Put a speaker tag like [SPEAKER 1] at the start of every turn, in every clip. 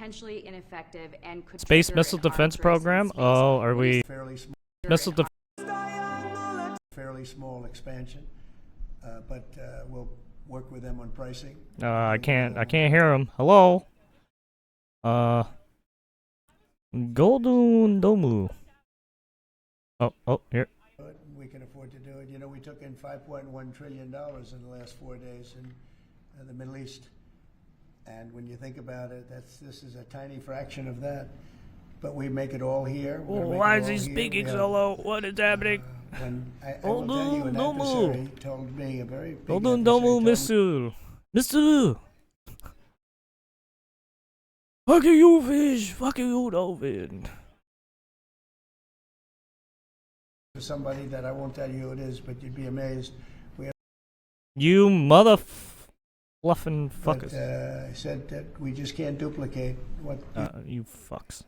[SPEAKER 1] potentially ineffective and could
[SPEAKER 2] Space Missile Defense Program? Oh, are we missile defense?
[SPEAKER 3] Fairly small expansion, but we'll work with them on pricing.
[SPEAKER 2] I can't hear him. Hello. Golden Domu. Oh, here.
[SPEAKER 3] We can afford to do it. You know, we took in $5.1 trillion in the last 4 days in the Middle East. And when you think about it, this is a tiny fraction of that. But we make it all here.
[SPEAKER 2] Why is he speaking so low? What is happening?
[SPEAKER 3] I will tell you, an adversary told me, a very big
[SPEAKER 2] Golden Domu, Mister. Fuck you, fish. Fuck you, dolphin.
[SPEAKER 3] For somebody that I won't tell you who it is, but you'd be amazed.
[SPEAKER 2] You mother fluffing fuckers.
[SPEAKER 3] I said that we just can't duplicate what
[SPEAKER 2] you fucks.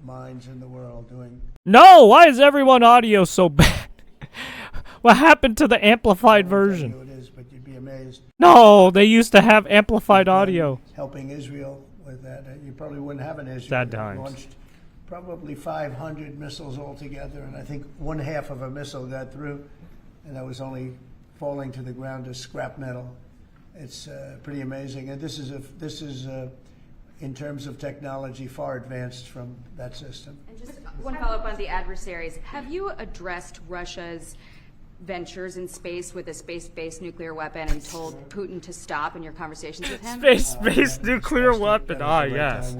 [SPEAKER 3] Minds in the world doing.
[SPEAKER 2] No, why is everyone audio so bad? What happened to the amplified version?
[SPEAKER 3] Who it is, but you'd be amazed.
[SPEAKER 2] No, they used to have amplified audio.
[SPEAKER 3] Helping Israel with that, you probably wouldn't have an Israel.
[SPEAKER 2] Sad times.
[SPEAKER 3] Launched probably 500 missiles altogether, and I think one half of a missile got through, and that was only falling to the ground as scrap metal. It's pretty amazing, and this is in terms of technology, far advanced from that system.
[SPEAKER 1] And just one follow-up on the adversaries. Have you addressed Russia's ventures in space with a space-based nuclear weapon and told Putin to stop in your conversations with him?
[SPEAKER 2] Space-based nuclear weapon. Ah, yes.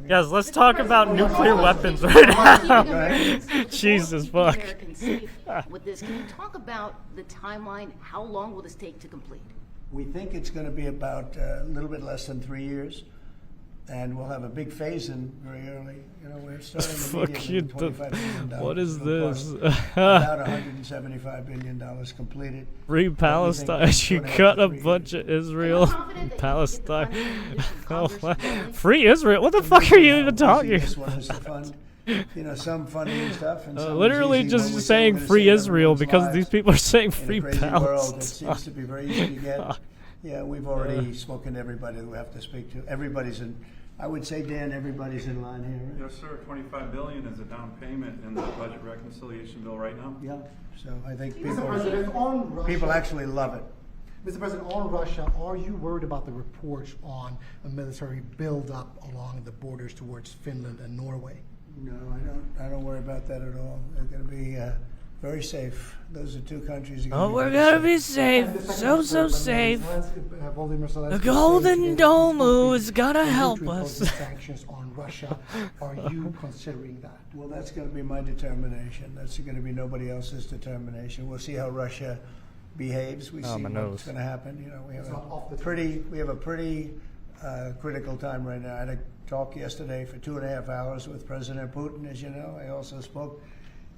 [SPEAKER 2] Yes, let's talk about nuclear weapons right now. Jesus fuck.
[SPEAKER 4] With this, can you talk about the timeline? How long will this take to complete?
[SPEAKER 3] We think it's going to be about a little bit less than 3 years. And we'll have a big phase-in very early. You know, we're starting immediately with $25 billion.
[SPEAKER 2] What is this?
[SPEAKER 3] About $175 billion completed.
[SPEAKER 2] Free Palestine. You cut a bunch of Israel and Palestine. Oh, free Israel? What the fuck are you even talking about?
[SPEAKER 3] You know, some funny stuff. And
[SPEAKER 2] literally just saying free Israel because these people are saying free Palestine.
[SPEAKER 3] World, it seems to be very easy to get. Yeah, we've already spoken to everybody that we have to speak to. Everybody's in. I would say, Dan, everybody's in line here. Right?
[SPEAKER 5] Yes, sir. $25 billion is a down payment in the budget reconciliation bill right now.
[SPEAKER 3] Yeah. So I think
[SPEAKER 6] people
[SPEAKER 3] actually love it.
[SPEAKER 6] Mr. President, on Russia, are you worried about the reports on a military buildup along the borders towards Finland and Norway?
[SPEAKER 3] No, I don't worry about that at all. They're going to be very safe. Those are two countries.
[SPEAKER 2] We're gonna be safe. So safe. The Golden Domu is gonna help us.
[SPEAKER 6] Sanctions on Russia. Are you considering that?
[SPEAKER 3] Well, that's going to be my determination. That's going to be nobody else's determination. We'll see how Russia behaves. We see what's going to happen. You know, we have a pretty critical time right now. I had a talk yesterday for 2.5 hours with President Putin. As you know, I also spoke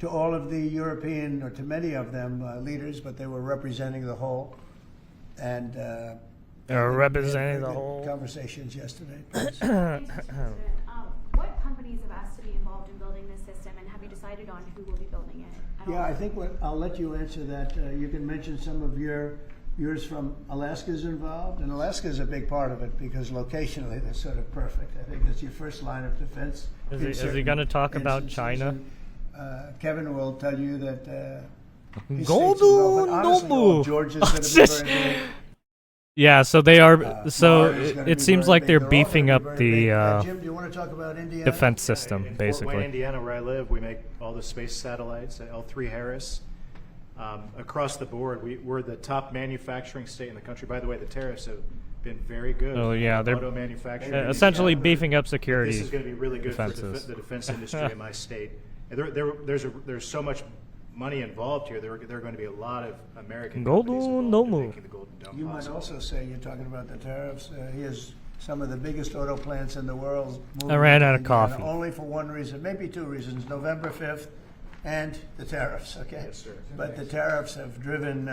[SPEAKER 3] to all of the European, or to many of them, leaders, but they were representing the whole. And
[SPEAKER 2] they were representing the whole.
[SPEAKER 3] Conversations yesterday.
[SPEAKER 7] What companies have asked to be involved in building this system, and have you decided on who will be building it?
[SPEAKER 3] Yeah, I think I'll let you answer that. You can mention some of yours from Alaska's involved, and Alaska's a big part of it because locationally they're sort of perfect. I think that's your first line of defense.
[SPEAKER 2] Is he going to talk about China?
[SPEAKER 3] Kevin will tell you that
[SPEAKER 2] Golden Domu. Yeah, so they are. So it seems like they're beefing up the
[SPEAKER 3] Jim, do you want to talk about Indiana?
[SPEAKER 2] Defense system, basically.
[SPEAKER 8] In Indiana, where I live, we make all the space satellites at L3 Harris. Across the board, we're the top manufacturing state in the country. By the way, the tariffs have been very good.
[SPEAKER 2] Oh yeah, they're
[SPEAKER 8] auto manufacturing.
[SPEAKER 2] Essentially beefing up security.
[SPEAKER 8] This is going to be really good for the defense industry in my state. And there's so much money involved here. There are going to be a lot of American companies involved in making the Golden Dome
[SPEAKER 3] You might also say, you're talking about the tariffs. Here's some of the biggest auto plants in the world.
[SPEAKER 2] I ran out of coffee.
[SPEAKER 3] Only for one reason, maybe two reasons. November 5th and the tariffs, okay?
[SPEAKER 8] Yes, sir.
[SPEAKER 3] But the tariffs have driven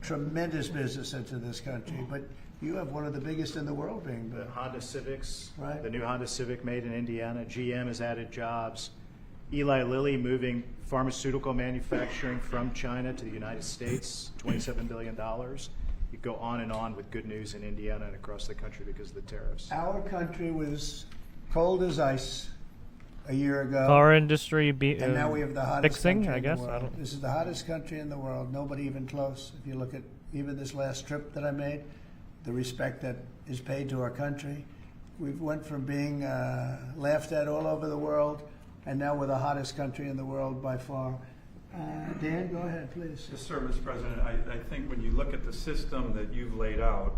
[SPEAKER 3] tremendous business into this country. But you have one of the biggest in the world being built.
[SPEAKER 8] The Honda Civics,
[SPEAKER 3] right?
[SPEAKER 8] The new Honda Civic made in Indiana. GM has added jobs. Eli Lilly moving pharmaceutical manufacturing from China to the United States, $27 billion. you go on and on with good news in Indiana and across the country because of the tariffs.
[SPEAKER 3] Our country was cold as ice a year ago.
[SPEAKER 2] Car industry
[SPEAKER 3] and now we have the hottest
[SPEAKER 2] fixing,
[SPEAKER 3] country
[SPEAKER 2] I
[SPEAKER 3] in
[SPEAKER 2] guess.
[SPEAKER 3] the world. This is the hottest country in the world. Nobody even close. If you look at even this last trip that I made, the respect that is paid to our country. We've went from being laughed at all over the world, and now we're the hottest country in the world by far. Dan, go ahead, please.
[SPEAKER 5] Yes, sir, Mr. President. I think when you look at the system that you've laid out,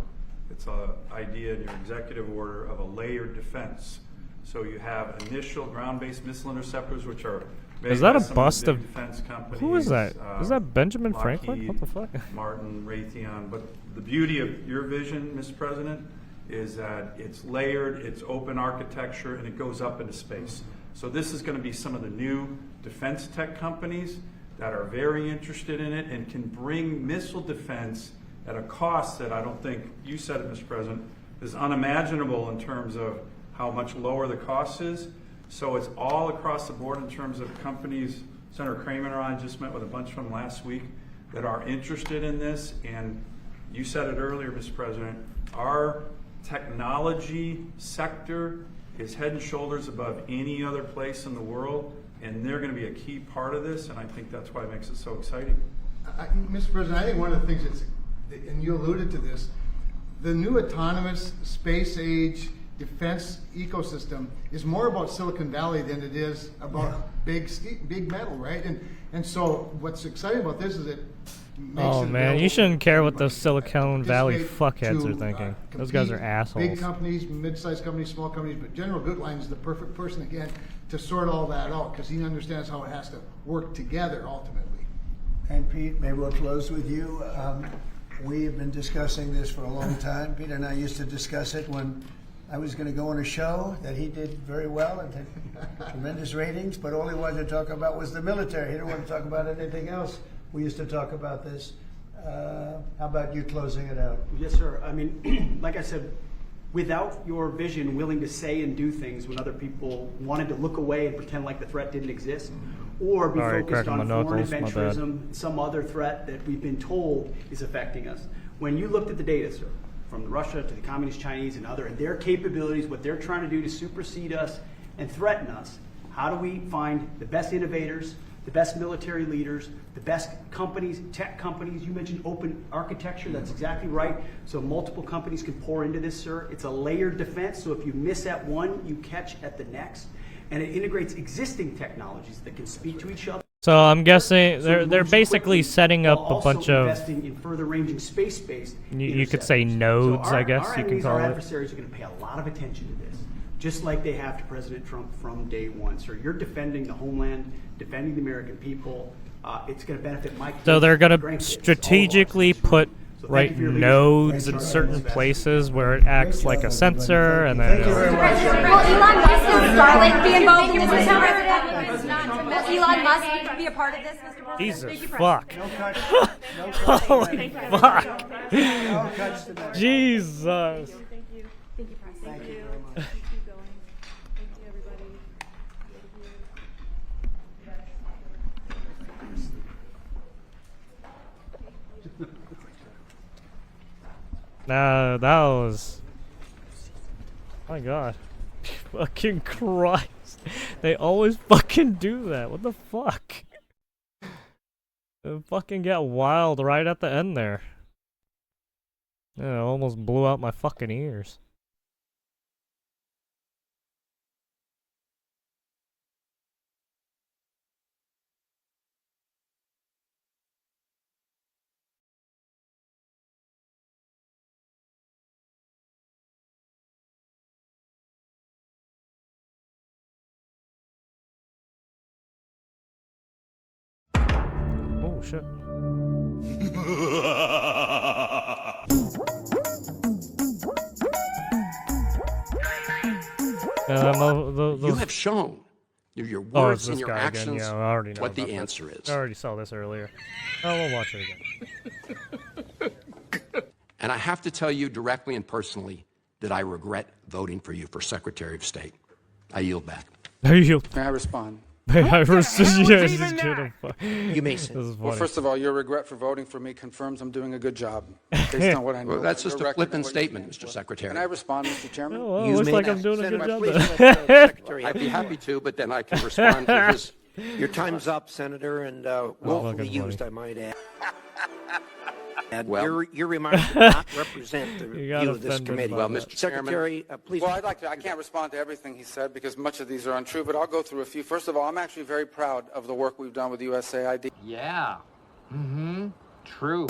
[SPEAKER 5] it's an idea in your executive order of a layered defense. So you have initial ground-based missile interceptors, which are
[SPEAKER 2] is that a
[SPEAKER 5] some
[SPEAKER 2] bust
[SPEAKER 5] big
[SPEAKER 2] of
[SPEAKER 5] defense companies?
[SPEAKER 2] Who is that? Is that Benjamin
[SPEAKER 5] Lockheed,
[SPEAKER 2] Franklin? What the fuck?
[SPEAKER 5] Martin, Raytheon. But the beauty of your vision, Mr. President, is that it's layered, it's open architecture, and it goes up into space. So this is going to be some of the new defense tech companies that are very interested in it and can bring missile defense at a cost that I don't think, you said it, Mr. President, is unimaginable in terms of how much lower the cost is. So it's all across the board in terms of companies. Senator Kramer and I just met with a bunch of them last week that are interested in this. And you said it earlier, Mr. President, our technology sector is head and shoulders above any other place in the world. And they're going to be a key part of this. And I think that's why it makes it so exciting.
[SPEAKER 6] Mr. President, I think one of the things that's, and you alluded to this, the new autonomous space age defense ecosystem is more about Silicon Valley than it is about big metal, right? And so what's exciting about this is it makes
[SPEAKER 2] Oh
[SPEAKER 6] it
[SPEAKER 2] man, you
[SPEAKER 6] available
[SPEAKER 2] shouldn't
[SPEAKER 6] to
[SPEAKER 2] care what
[SPEAKER 6] everybody
[SPEAKER 2] those Silicon
[SPEAKER 6] to
[SPEAKER 2] Valley
[SPEAKER 6] participate,
[SPEAKER 2] fuckheads
[SPEAKER 6] to,
[SPEAKER 2] are thinking. Those
[SPEAKER 6] compete,
[SPEAKER 2] guys are assholes.
[SPEAKER 6] Big companies, mid-sized companies, small companies, but General Gutlein is the perfect person again to sort all that out because he understands how it has to work together ultimately.
[SPEAKER 3] And Pete, maybe we'll close with you. We have been discussing this for a long time. Peter and I used to discuss it when I was going to go on a show that he did very well and had tremendous ratings, but all he wanted to talk about was the military. He didn't want to talk about anything else. We used to talk about this. How about you closing it out?
[SPEAKER 9] Yes, sir. I mean, like I said, without your vision, willing to say and do things when other people wanted to look away and pretend like the threat didn't exist, or be focused on foreign adventurism, some other threat that we've been told is affecting us. When you looked at the data, sir, from Russia to the Communist Chinese and their capabilities, what they're trying to do to supersede us and threaten us, how do we find the best innovators, the best military leaders, the best companies, tech companies? You mentioned open architecture, that's exactly right. So multiple companies can pour into this, sir. It's a layered defense, so if you miss at one, you catch at the next. And it integrates existing technologies that can speak to each other.
[SPEAKER 2] So I'm guessing they're basically setting up a bunch of
[SPEAKER 9] investing in further ranging space-based
[SPEAKER 2] you could say nodes,
[SPEAKER 9] so
[SPEAKER 2] I guess you can call
[SPEAKER 9] our
[SPEAKER 2] it.
[SPEAKER 9] adversaries are going to pay a lot of attention to this, just like they have to President Trump from day one. So you're defending the homeland, defending the American people. It's going to benefit my kids.
[SPEAKER 2] So they're going to
[SPEAKER 9] grandkids,
[SPEAKER 2] strategically put nodes in certain places where it acts like a sensor, and then.
[SPEAKER 1] Will Elon Musk and Starlink be involved in this? Will Elon Musk be a part of this, Mr. President?
[SPEAKER 2] Jesus fuck. Holy fuck. Jesus.
[SPEAKER 7] Thank you, Press. Thank you. Keep going. Thank you, everybody.
[SPEAKER 2] Nah, that was. My God. Fucking Christ. They always fucking do that. What the fuck? It fucking got wild right at the end there. Yeah, it almost blew out my fucking ears. Oh shit.
[SPEAKER 10] You have shown through your
[SPEAKER 2] Oh, it's
[SPEAKER 10] words
[SPEAKER 2] this
[SPEAKER 10] and your
[SPEAKER 2] guy again.
[SPEAKER 10] actions
[SPEAKER 2] Yeah, I already know
[SPEAKER 10] what the
[SPEAKER 2] about this.
[SPEAKER 10] answer is.
[SPEAKER 2] I already saw this earlier. Oh, we'll watch it again.
[SPEAKER 10] And I have to tell you directly and personally that I regret voting for you for Secretary of State. I yield back.
[SPEAKER 2] There you
[SPEAKER 11] May I respond?
[SPEAKER 2] I resist you.
[SPEAKER 11] You may say.
[SPEAKER 12] Well, first of all, your regret for voting for me confirms I'm doing a good job based on what I know.
[SPEAKER 10] Well, that's
[SPEAKER 12] Your
[SPEAKER 10] just a
[SPEAKER 12] record
[SPEAKER 10] flippant
[SPEAKER 12] and what you
[SPEAKER 10] statement,
[SPEAKER 12] did.
[SPEAKER 10] Mr. Secretary.
[SPEAKER 12] Can I respond, Mr. Chairman?
[SPEAKER 2] Oh, well,
[SPEAKER 11] You
[SPEAKER 2] looks
[SPEAKER 11] may
[SPEAKER 2] like
[SPEAKER 11] not.
[SPEAKER 2] I'm doing a
[SPEAKER 11] Senator,
[SPEAKER 2] good job
[SPEAKER 11] please
[SPEAKER 2] there.
[SPEAKER 11] let the Secretary
[SPEAKER 10] I'd be happy to, but then I can respond to his.
[SPEAKER 11] Your time's up, Senator, and willfully
[SPEAKER 2] fucking
[SPEAKER 11] used,
[SPEAKER 2] funny.
[SPEAKER 11] I might add.
[SPEAKER 10] Well-
[SPEAKER 11] Your remarks do not represent the
[SPEAKER 2] You got
[SPEAKER 11] view of this
[SPEAKER 2] offended
[SPEAKER 11] committee.
[SPEAKER 2] by
[SPEAKER 10] Well,
[SPEAKER 2] that.
[SPEAKER 10] Mr. Chairman.
[SPEAKER 11] Secretary, please.
[SPEAKER 12] Well, I can't respond to everything he said because much of these are untrue, but I'll go through a few. First of all, I'm actually very proud of the work we've done with USAID.
[SPEAKER 13] Yeah. Mm-hmm. True.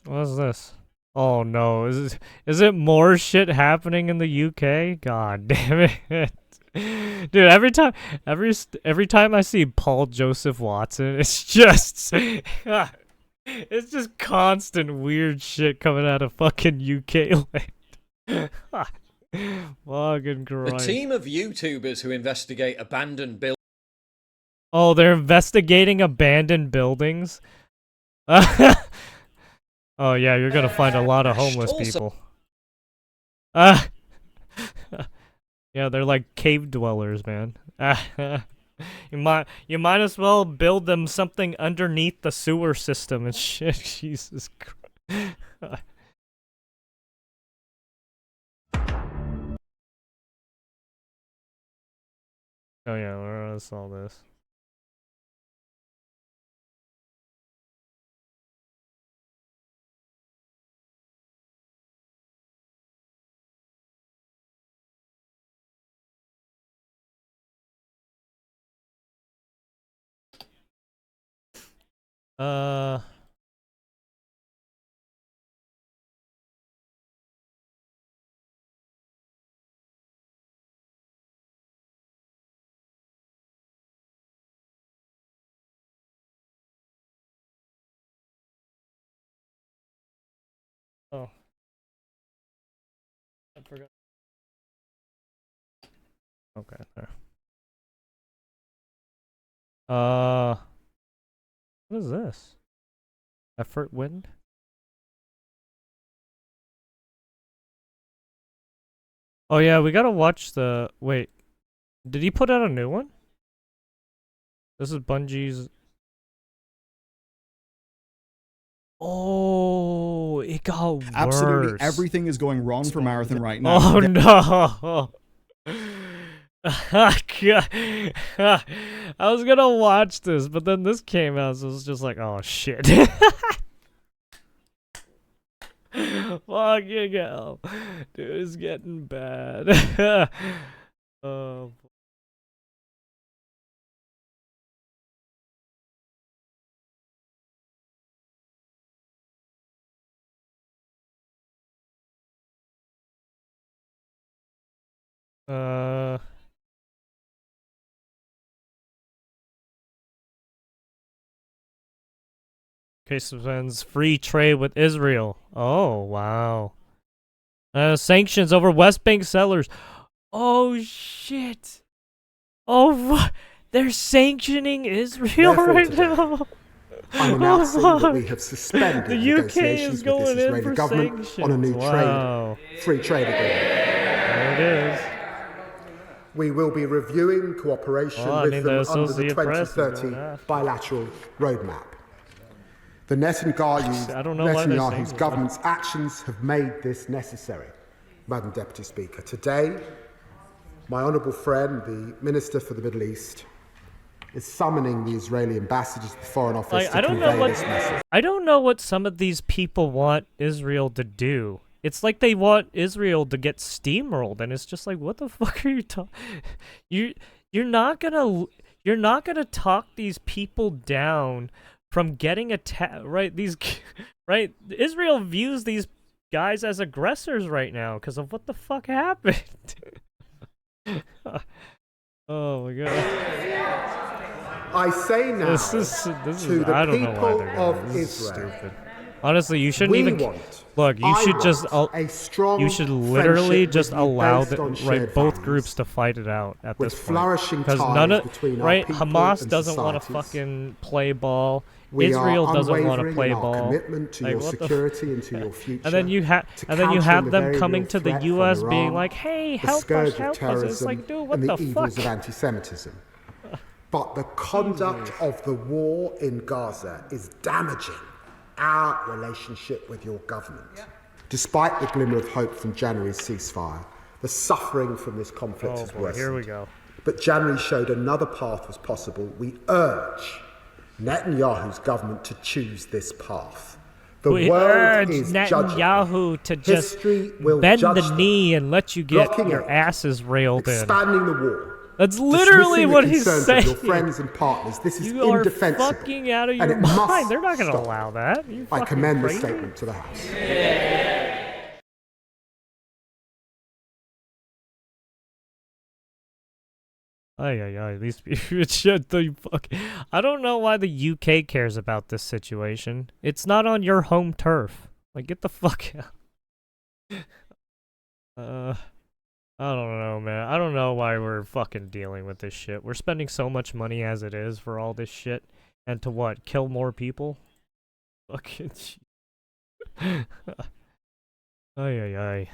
[SPEAKER 2] What's this? Oh no, is it more shit happening in the UK? God damn it. Dude, every time I see Paul Joseph Watson, it's just it's just constant weird shit coming out of fucking UK land. Fucking Christ.
[SPEAKER 14] A team of YouTubers who investigate abandoned buildings.
[SPEAKER 2] Oh, they're investigating abandoned buildings? Oh yeah, you're gonna find a lot of homeless people. Yeah, they're like cave dwellers, man. You might as well build them something underneath the sewer system and shit. Jesus Christ. Oh yeah, where else all this? Oh. I forgot. Okay, there. What is this? Effort wind? Oh yeah, we gotta watch the... Wait. Did he put out a new one? This is Bungie's... Oh, it got worse.
[SPEAKER 15] Absolutely everything is going wrong for Marathon right now.
[SPEAKER 2] Oh no! God. I was gonna watch this, but then this came out, so it was just like, oh shit. Fucking hell. Dude, it's getting bad. Oh. Case suspends free trade with Israel. Oh, wow. Sanctions over West Bank sellers. Oh, shit. Oh, they're sanctioning Israel right now.
[SPEAKER 16] I'm announcing that we have suspended
[SPEAKER 2] the
[SPEAKER 16] negotiations with this Israeli government on a new free trade agreement.
[SPEAKER 2] There it is.
[SPEAKER 16] We will be reviewing cooperation with them under the 2030 bilateral roadmap. The Netanyahu's government's actions have made this necessary. Madam Deputy Speaker, today, my honourable friend, the Minister for the Middle East, is summoning the Israeli ambassador to the Foreign Office to convey this message.
[SPEAKER 2] I don't know what some of these people want Israel to do. It's like they want Israel to get steamrolled, and it's just like, what the fuck are you talking? You're not gonna talk these people down from getting attacked, right? Right? Israel views these guys as aggressors right now because of what the fuck happened. Oh my god.
[SPEAKER 16] I say now
[SPEAKER 2] this is,
[SPEAKER 16] to the
[SPEAKER 2] I don't know why
[SPEAKER 16] people
[SPEAKER 2] they're
[SPEAKER 16] of
[SPEAKER 2] doing this.
[SPEAKER 16] Israel,
[SPEAKER 2] Honestly, you shouldn't
[SPEAKER 16] We
[SPEAKER 2] even
[SPEAKER 16] want,
[SPEAKER 2] look. You
[SPEAKER 16] I
[SPEAKER 2] should just
[SPEAKER 16] want a strong
[SPEAKER 2] you should literally
[SPEAKER 16] friendship
[SPEAKER 2] just
[SPEAKER 16] with you
[SPEAKER 2] allow
[SPEAKER 16] based on
[SPEAKER 2] both
[SPEAKER 16] shared
[SPEAKER 2] groups
[SPEAKER 16] values,
[SPEAKER 2] to fight it out at
[SPEAKER 16] with
[SPEAKER 2] this point.
[SPEAKER 16] flourishing
[SPEAKER 2] Because
[SPEAKER 16] ties
[SPEAKER 2] none of
[SPEAKER 16] between our
[SPEAKER 2] right,
[SPEAKER 16] people
[SPEAKER 2] Hamas
[SPEAKER 16] and
[SPEAKER 2] doesn't want to
[SPEAKER 16] societies.
[SPEAKER 2] fucking play ball.
[SPEAKER 16] We
[SPEAKER 2] Israel
[SPEAKER 16] are
[SPEAKER 2] doesn't want to
[SPEAKER 16] unwavering
[SPEAKER 2] play
[SPEAKER 16] in our
[SPEAKER 2] ball.
[SPEAKER 16] commitment to
[SPEAKER 2] Like,
[SPEAKER 16] your
[SPEAKER 2] what the
[SPEAKER 16] security and to your future.
[SPEAKER 2] And then you have
[SPEAKER 16] to
[SPEAKER 2] and then you
[SPEAKER 16] countering
[SPEAKER 2] have
[SPEAKER 16] the
[SPEAKER 2] them
[SPEAKER 16] very
[SPEAKER 2] coming
[SPEAKER 16] real
[SPEAKER 2] to the
[SPEAKER 16] threat from
[SPEAKER 2] U.S. being
[SPEAKER 16] Iran,
[SPEAKER 2] like, "Hey,
[SPEAKER 16] the
[SPEAKER 2] help us,
[SPEAKER 16] scourge of
[SPEAKER 2] help us."
[SPEAKER 16] terrorism,
[SPEAKER 2] It's like, dude, what
[SPEAKER 16] and
[SPEAKER 2] the
[SPEAKER 16] the evils
[SPEAKER 2] fuck?
[SPEAKER 16] of anti-Semitism. But the conduct of the war in Gaza is damaging our relationship with your government. Despite the glimmer of hope from January's ceasefire, the suffering from this conflict has worsened.
[SPEAKER 2] Here we go.
[SPEAKER 16] But January showed another path was possible. We urge Netanyahu's government to choose this path. The
[SPEAKER 2] We
[SPEAKER 16] world
[SPEAKER 2] urge
[SPEAKER 16] is
[SPEAKER 2] Netanyahu to just
[SPEAKER 16] History will
[SPEAKER 2] bend
[SPEAKER 16] judge
[SPEAKER 2] the
[SPEAKER 16] them.
[SPEAKER 2] knee and let you get
[SPEAKER 16] Blocking
[SPEAKER 2] your
[SPEAKER 16] aid,
[SPEAKER 2] asses railed in.
[SPEAKER 16] expanding the war.
[SPEAKER 2] That's literally
[SPEAKER 16] dismissing
[SPEAKER 2] what
[SPEAKER 16] the
[SPEAKER 2] he's
[SPEAKER 16] concerns
[SPEAKER 2] saying.
[SPEAKER 16] of your friends and partners. This is
[SPEAKER 2] You are
[SPEAKER 16] indefensible.
[SPEAKER 2] fucking out of
[SPEAKER 16] and
[SPEAKER 2] your
[SPEAKER 16] it must
[SPEAKER 2] mind. They're not going to
[SPEAKER 16] stop.
[SPEAKER 2] allow that. You
[SPEAKER 16] I
[SPEAKER 2] fucking
[SPEAKER 16] commend the
[SPEAKER 2] crazy?
[SPEAKER 16] statement to the House.
[SPEAKER 2] Ay, these people shut the fuck. I don't know why the UK cares about this situation. It's not on your home turf. Like, get the fuck out. I don't know, man. I don't know why we're fucking dealing with this shit. We're spending so much money as it is for all this shit. And to what? Kill more people? Fucking shit. Ay.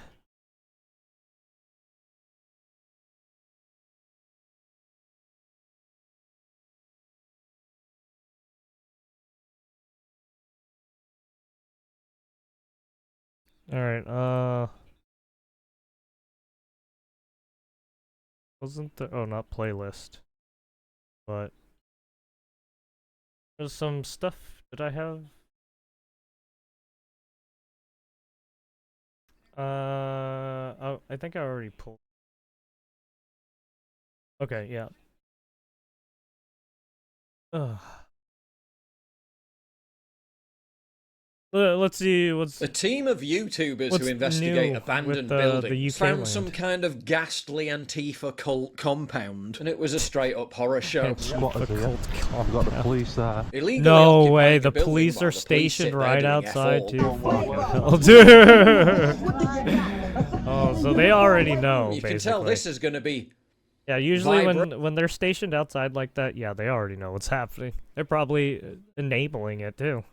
[SPEAKER 2] Alright, wasn't there, oh, not playlist, but there's some stuff that I have, I think I already pulled, okay, yeah, ugh. Let's see what's...
[SPEAKER 14] A team of YouTubers
[SPEAKER 2] what's
[SPEAKER 14] who investigate
[SPEAKER 2] new
[SPEAKER 14] abandoned
[SPEAKER 2] with,
[SPEAKER 14] buildings
[SPEAKER 2] UK
[SPEAKER 14] found
[SPEAKER 2] land?
[SPEAKER 14] some kind of ghastly Antifa cult compound, and it was a straight-up horror show.
[SPEAKER 2] Got the
[SPEAKER 17] police there.
[SPEAKER 14] Illegally
[SPEAKER 2] No
[SPEAKER 14] occupying
[SPEAKER 2] way,
[SPEAKER 14] a
[SPEAKER 2] the
[SPEAKER 14] building
[SPEAKER 2] police
[SPEAKER 14] while
[SPEAKER 2] are
[SPEAKER 14] the
[SPEAKER 2] stationed
[SPEAKER 14] sit there
[SPEAKER 2] right
[SPEAKER 14] doing
[SPEAKER 2] outside
[SPEAKER 14] F all.
[SPEAKER 2] too. Fucking hell, dude. Oh, so they already know,
[SPEAKER 14] You
[SPEAKER 2] basically.
[SPEAKER 14] can tell this is going to be...
[SPEAKER 2] Yeah, usually
[SPEAKER 14] vibrant.
[SPEAKER 2] when they're stationed outside like that, yeah, they already know what's happening. They're probably enabling it too.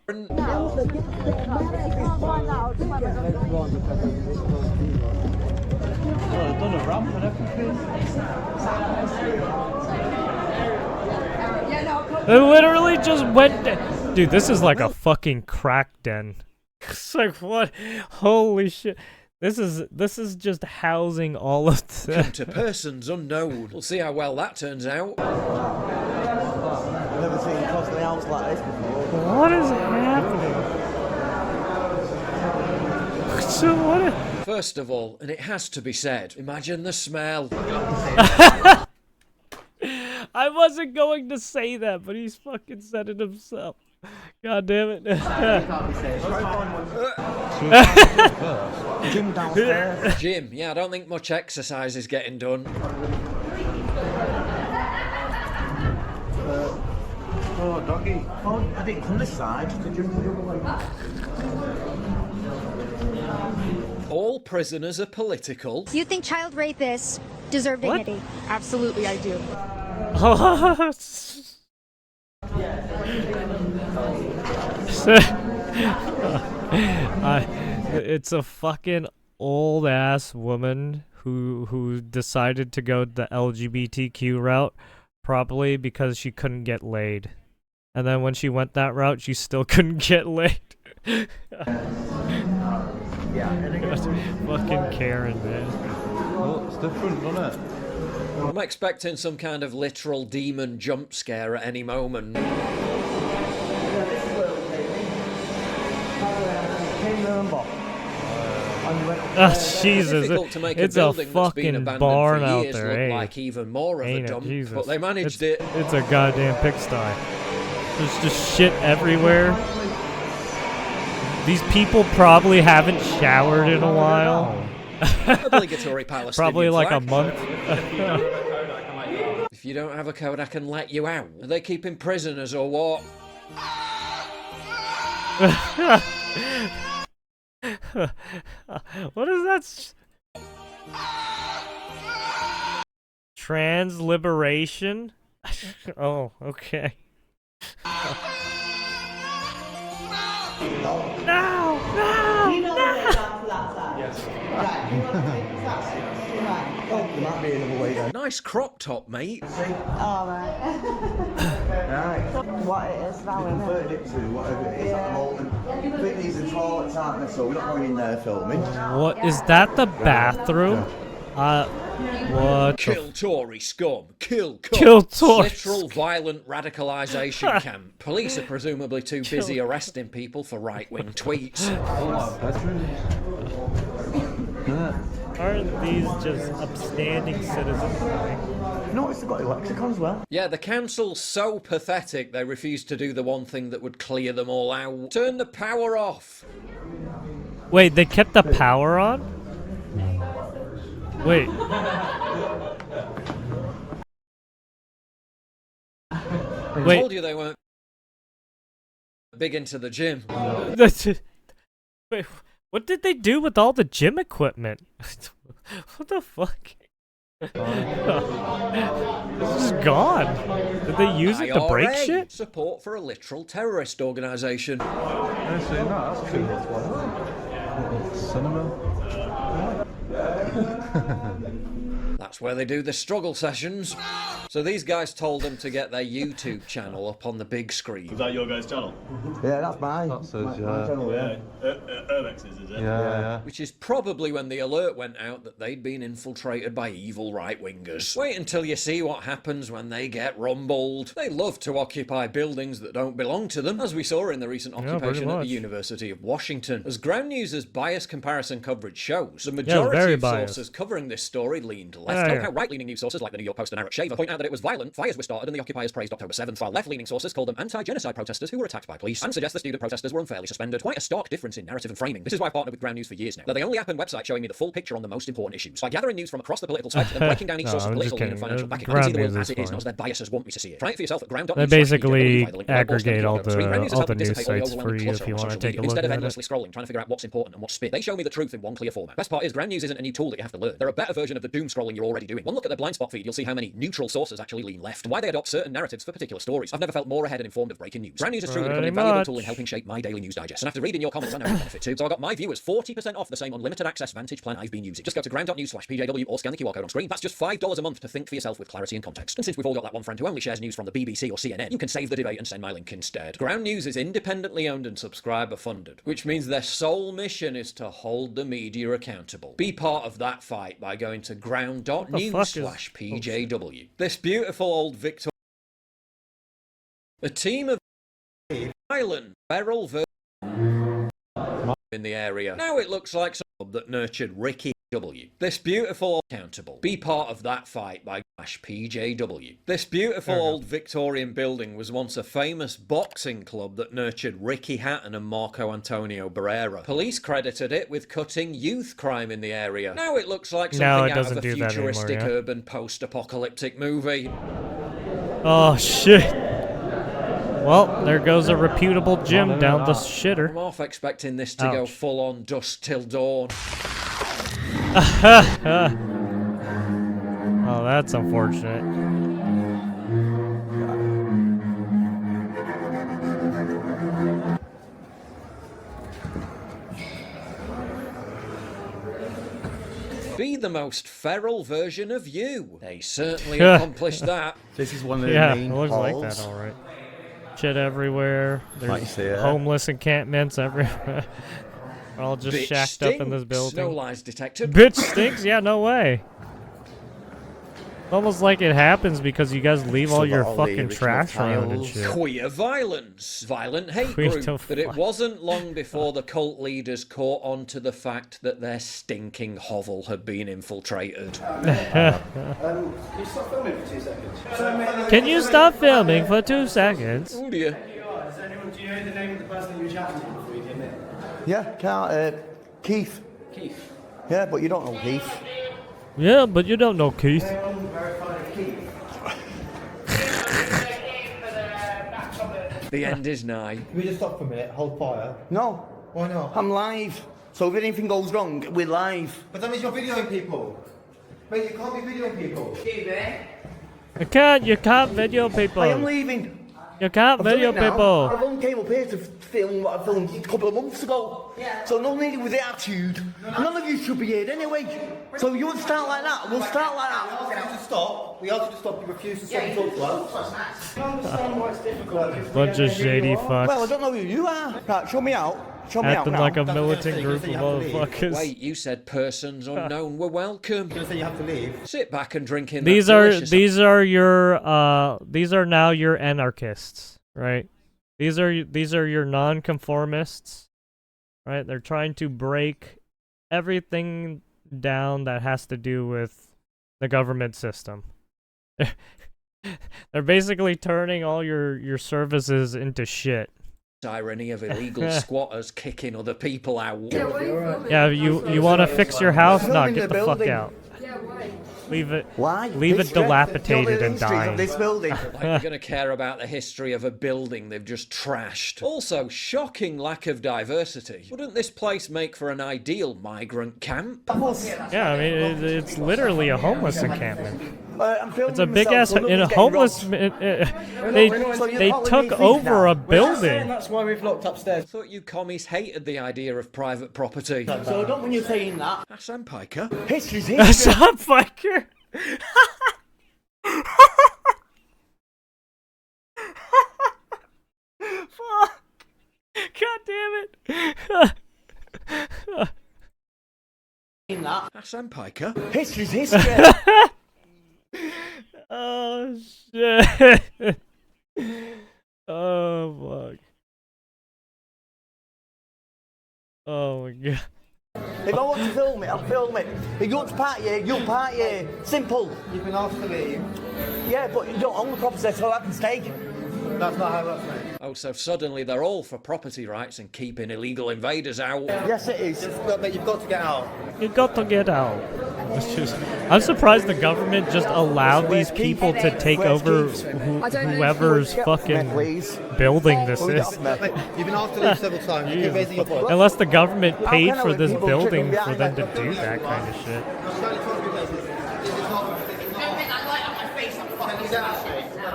[SPEAKER 2] They literally just went. Dude, this is like a fucking crack den. It's like what? Holy shit! This is just housing all of the.
[SPEAKER 14] To persons unknown. We'll see how well that turns out.
[SPEAKER 18] Never seen a costly house like this before.
[SPEAKER 2] What is happening? So what?
[SPEAKER 14] First of all, and it has to be said, imagine the smell.
[SPEAKER 2] I wasn't going to say that, but he's fucking said it himself. God damn it.
[SPEAKER 18] Gym downstairs.
[SPEAKER 14] Gym, yeah, I don't think much exercise is getting done.
[SPEAKER 18] Oh, doggy. Oh, I didn't come this side. Could you move away?
[SPEAKER 14] All prisoners are political.
[SPEAKER 19] You think child rapists deserve dignity?
[SPEAKER 7] Absolutely, I do.
[SPEAKER 2] It's a fucking old ass woman who decided to go the LGBTQ route, probably because she couldn't get laid, and then when she went that route, she still couldn't get laid. Fucking Karen, man.
[SPEAKER 17] Well, it's different, isn't it?
[SPEAKER 14] I'm expecting some kind of literal demon jump scare at any moment.
[SPEAKER 2] Jesus,
[SPEAKER 14] Difficult to make
[SPEAKER 2] it's
[SPEAKER 14] a
[SPEAKER 2] a
[SPEAKER 14] building that's been
[SPEAKER 2] fucking
[SPEAKER 14] abandoned
[SPEAKER 2] barn
[SPEAKER 14] for
[SPEAKER 2] out
[SPEAKER 14] years
[SPEAKER 2] there,
[SPEAKER 14] look
[SPEAKER 2] eh?
[SPEAKER 14] like even more of
[SPEAKER 2] Ain't
[SPEAKER 14] a
[SPEAKER 2] it?
[SPEAKER 14] dump,
[SPEAKER 2] Jesus.
[SPEAKER 14] but they managed it.
[SPEAKER 2] It's a goddamn pigsty. There's just shit everywhere. These people probably haven't showered in a while.
[SPEAKER 14] Obligatory Palestinian
[SPEAKER 2] Probably like a
[SPEAKER 14] flag.
[SPEAKER 2] month.
[SPEAKER 14] If you don't have a code, I can let you out. Are they keeping prisoners or what?
[SPEAKER 2] What is that? Trans liberation? Oh, okay. No! No!
[SPEAKER 18] You know
[SPEAKER 2] No!
[SPEAKER 18] the way down to that side? Yes. Right, you want to take this out? Right.
[SPEAKER 11] Oh, there might be another way then.
[SPEAKER 14] Nice crop top, mate.
[SPEAKER 18] All right.
[SPEAKER 11] Right.
[SPEAKER 18] What it is now, isn't it?
[SPEAKER 11] 32, whatever it is at the moment. I think these are toilets, aren't they? So we're not going in there filming.
[SPEAKER 2] What is that? The bathroom? What?
[SPEAKER 14] Kill Tory scum. Kill cunts.
[SPEAKER 2] Kill Tory
[SPEAKER 14] Literal violent radicalisation camp. Police are presumably too busy arresting people for right-wing tweets.
[SPEAKER 2] Aren't these just upstanding citizens?
[SPEAKER 11] Notice they've got a lexicon as well.
[SPEAKER 14] Yeah, the council's so pathetic they refuse to do the one thing that would clear them all out. Turn the power off.
[SPEAKER 2] Wait, they kept the power on? Wait.
[SPEAKER 14] I told you they weren't big into the gym.
[SPEAKER 2] Wait, what did they do with all the gym equipment? What the fuck? This is gone. Did they use it to break
[SPEAKER 14] IRA,
[SPEAKER 2] shit?
[SPEAKER 14] Support for a literal terrorist organisation.
[SPEAKER 17] I've seen that. That's cool. Cinema.
[SPEAKER 14] That's where they do the struggle sessions. So these guys told them to get their YouTube channel up on the big screen.
[SPEAKER 20] Is that your guys' channel?
[SPEAKER 11] Yeah, that's mine.
[SPEAKER 17] That's
[SPEAKER 11] my channel, yeah.
[SPEAKER 20] Urmex's, is it?
[SPEAKER 17] Yeah.
[SPEAKER 14] Which is probably when the alert went out that they'd been infiltrated by evil right-wingers. Wait until you see what happens when they get rumbled. They love to occupy buildings that don't belong to them, as we saw in the recent occupation at the University of Washington. As Ground News' biased comparison coverage shows, the majority of sources covering this story leaned left. Look how right-leaning news sources like the New York Post and Eric Shaver point out that it was violent, fires were started, and the occupiers praised October 7th, while left-leaning sources called them anti-genocide protesters who were attacked by police, and suggest the student protesters were unfairly suspended. Quite a stark difference in narrative and framing. This is why I've partnered with Ground News for years now. They're the only app and website showing me the full picture on the most important issues. By gathering news from across the political spectrum and breaking down each source's political lean and financial backing, I can see the world as it is, not as their biases want me to see it. Try it for yourself at ground.news.
[SPEAKER 2] They basically aggregate all the news sites for you if you want to take a look
[SPEAKER 14] Instead of
[SPEAKER 2] at
[SPEAKER 14] endlessly
[SPEAKER 2] it.
[SPEAKER 14] scrolling, trying to figure out what's important and what's spin, they show me the truth in one clear format. Best part is Ground News isn't a new tool that you have to learn. They're a better version of the doom scrolling you're already doing. One look at their blind spot feed, you'll see how many neutral sources actually lean left, and why they adopt certain narratives for particular stories. I've never felt more ahead and informed of breaking news. Ground News has truly become an invaluable tool in helping shape my daily news digest. And after reading your comments, I know you benefit too. So I got my viewers 40% off the same unlimited access Vantage plan I've been using. Just go to ground.news/PJW or scan the QR code on screen. That's just $5 a month to think for yourself with clarity and context. And since we've all got that one friend who only shares news from the BBC or CNN, you can save the debate and send my link instead. Ground News is independently owned and subscriber funded, which means their sole mission is to hold the media accountable. Be part of that fight by going to ground.news/PJW. This beautiful old Victor. A team of violent feral in the area. Now it looks like some that nurtured Ricky W. This beautiful accountable. Be part of that fight by PJW. This beautiful old Victorian building was once a famous boxing club that nurtured Ricky Hatton and Marco Antonio Barrera. Police credited it with cutting youth crime in the area. Now it looks like something out of a futuristic urban post-apocalyptic movie.
[SPEAKER 2] Oh shit. Well, there goes a reputable gym down the shitter.
[SPEAKER 14] I'm half expecting this to go full on dusk till dawn.
[SPEAKER 2] Oh, that's unfortunate.
[SPEAKER 14] Be the most feral version of you. They certainly accomplished that.
[SPEAKER 17] This is one of the main
[SPEAKER 2] it looks
[SPEAKER 17] halls.
[SPEAKER 2] like that, all right. Shit everywhere.
[SPEAKER 17] Like you
[SPEAKER 2] There's
[SPEAKER 17] see it.
[SPEAKER 2] homeless encampments everywhere. We're all just
[SPEAKER 14] Bitch
[SPEAKER 2] shacked up in this
[SPEAKER 14] stinks.
[SPEAKER 2] building.
[SPEAKER 14] No lies detected.
[SPEAKER 2] Bitch stinks? Yeah, no way. It's almost like it happens because you guys leave all your fucking trash around and shit.
[SPEAKER 14] Queer violence. Violent hate
[SPEAKER 2] Queer
[SPEAKER 14] group. But it wasn't long before the cult leaders caught on to the fact that their stinking hovel had been infiltrated.
[SPEAKER 9] Can you stop filming for 2 seconds?
[SPEAKER 2] Can you stop filming for 2 seconds?
[SPEAKER 14] Oh dear.
[SPEAKER 9] Do you know the name of the person that you were chatting to before you came in?
[SPEAKER 11] Yeah, can't. Keith.
[SPEAKER 9] Keith.
[SPEAKER 11] Yeah, but you don't know Keith.
[SPEAKER 2] Yeah, but you don't know Keith.
[SPEAKER 14] The end is nigh.
[SPEAKER 18] Can we just stop for a minute? Hold fire.
[SPEAKER 11] No,
[SPEAKER 18] Why not?
[SPEAKER 11] I'm live. So if anything goes wrong, we're live.
[SPEAKER 18] But that means you're videoing people. Mate, you can't be videoing people.
[SPEAKER 2] You can't video people.
[SPEAKER 11] I am leaving.
[SPEAKER 2] You can't video people.
[SPEAKER 11] I've only came up here to film what I filmed a couple of months ago. Yeah. So no need with the attitude. None of you should be here anyway. So you want to start like that? We'll start like that.
[SPEAKER 18] We asked you to stop. We asked you to stop. You refused to stop and talk to us.
[SPEAKER 9] I understand why it's difficult.
[SPEAKER 2] Bunch of shady fucks.
[SPEAKER 11] Well, I don't know who you are. Right, show me out. Show me out
[SPEAKER 2] Acting
[SPEAKER 11] now.
[SPEAKER 2] like a militant group of motherfuckers.
[SPEAKER 14] Wait, you said persons unknown were welcome.
[SPEAKER 18] You're gonna say you have to leave.
[SPEAKER 14] Sit back and drink in.
[SPEAKER 2] These are now your anarchists, right? These are your non-conformists, right? They're trying to break everything down that has to do with the government system. They're basically turning all your services into shit.
[SPEAKER 14] Irony of illegal squatters kicking other people out.
[SPEAKER 2] Yeah, you want to fix your house? Nah, get the fuck out. Leave it.
[SPEAKER 11] Why?
[SPEAKER 2] Leave it dilapidated and dying.
[SPEAKER 11] This building.
[SPEAKER 14] Like you're going to care about the history of a building they've just trashed. Also, shocking lack of diversity. Wouldn't this place make for an ideal migrant camp?
[SPEAKER 2] Yeah, I mean, it's literally a homeless encampment.
[SPEAKER 11] I'm
[SPEAKER 2] It's a big ass in a homeless. They took over a building.
[SPEAKER 18] That's why we've locked upstairs.
[SPEAKER 14] I thought you commies hated the idea of private property.
[SPEAKER 11] So I don't want you saying that.
[SPEAKER 14] Hassan Piker.
[SPEAKER 11] History's history.
[SPEAKER 2] Hassan Piker. Fuck. God damn it.
[SPEAKER 14] Hassan Piker.
[SPEAKER 11] History's history.
[SPEAKER 2] Oh shit. Oh fuck. Oh my god.
[SPEAKER 11] If I want to film it, I'll film it. If you want to party here, you'll party here. Simple.
[SPEAKER 18] You've been asked to leave.
[SPEAKER 11] Yeah, but you don't own the property, so I can stay.
[SPEAKER 18] That's not how it works, mate.
[SPEAKER 14] Oh, so suddenly they're all for property rights and keeping illegal invaders out.
[SPEAKER 11] Yes, it is.
[SPEAKER 18] But you've got to get out.
[SPEAKER 2] You got to get out. I'm surprised the government just allowed these people to take over whoever's fucking building this is.
[SPEAKER 18] Mate, you've been asked to leave several times. You're raising your voice.
[SPEAKER 2] Unless the government paid for this building for them to do that kind of shit.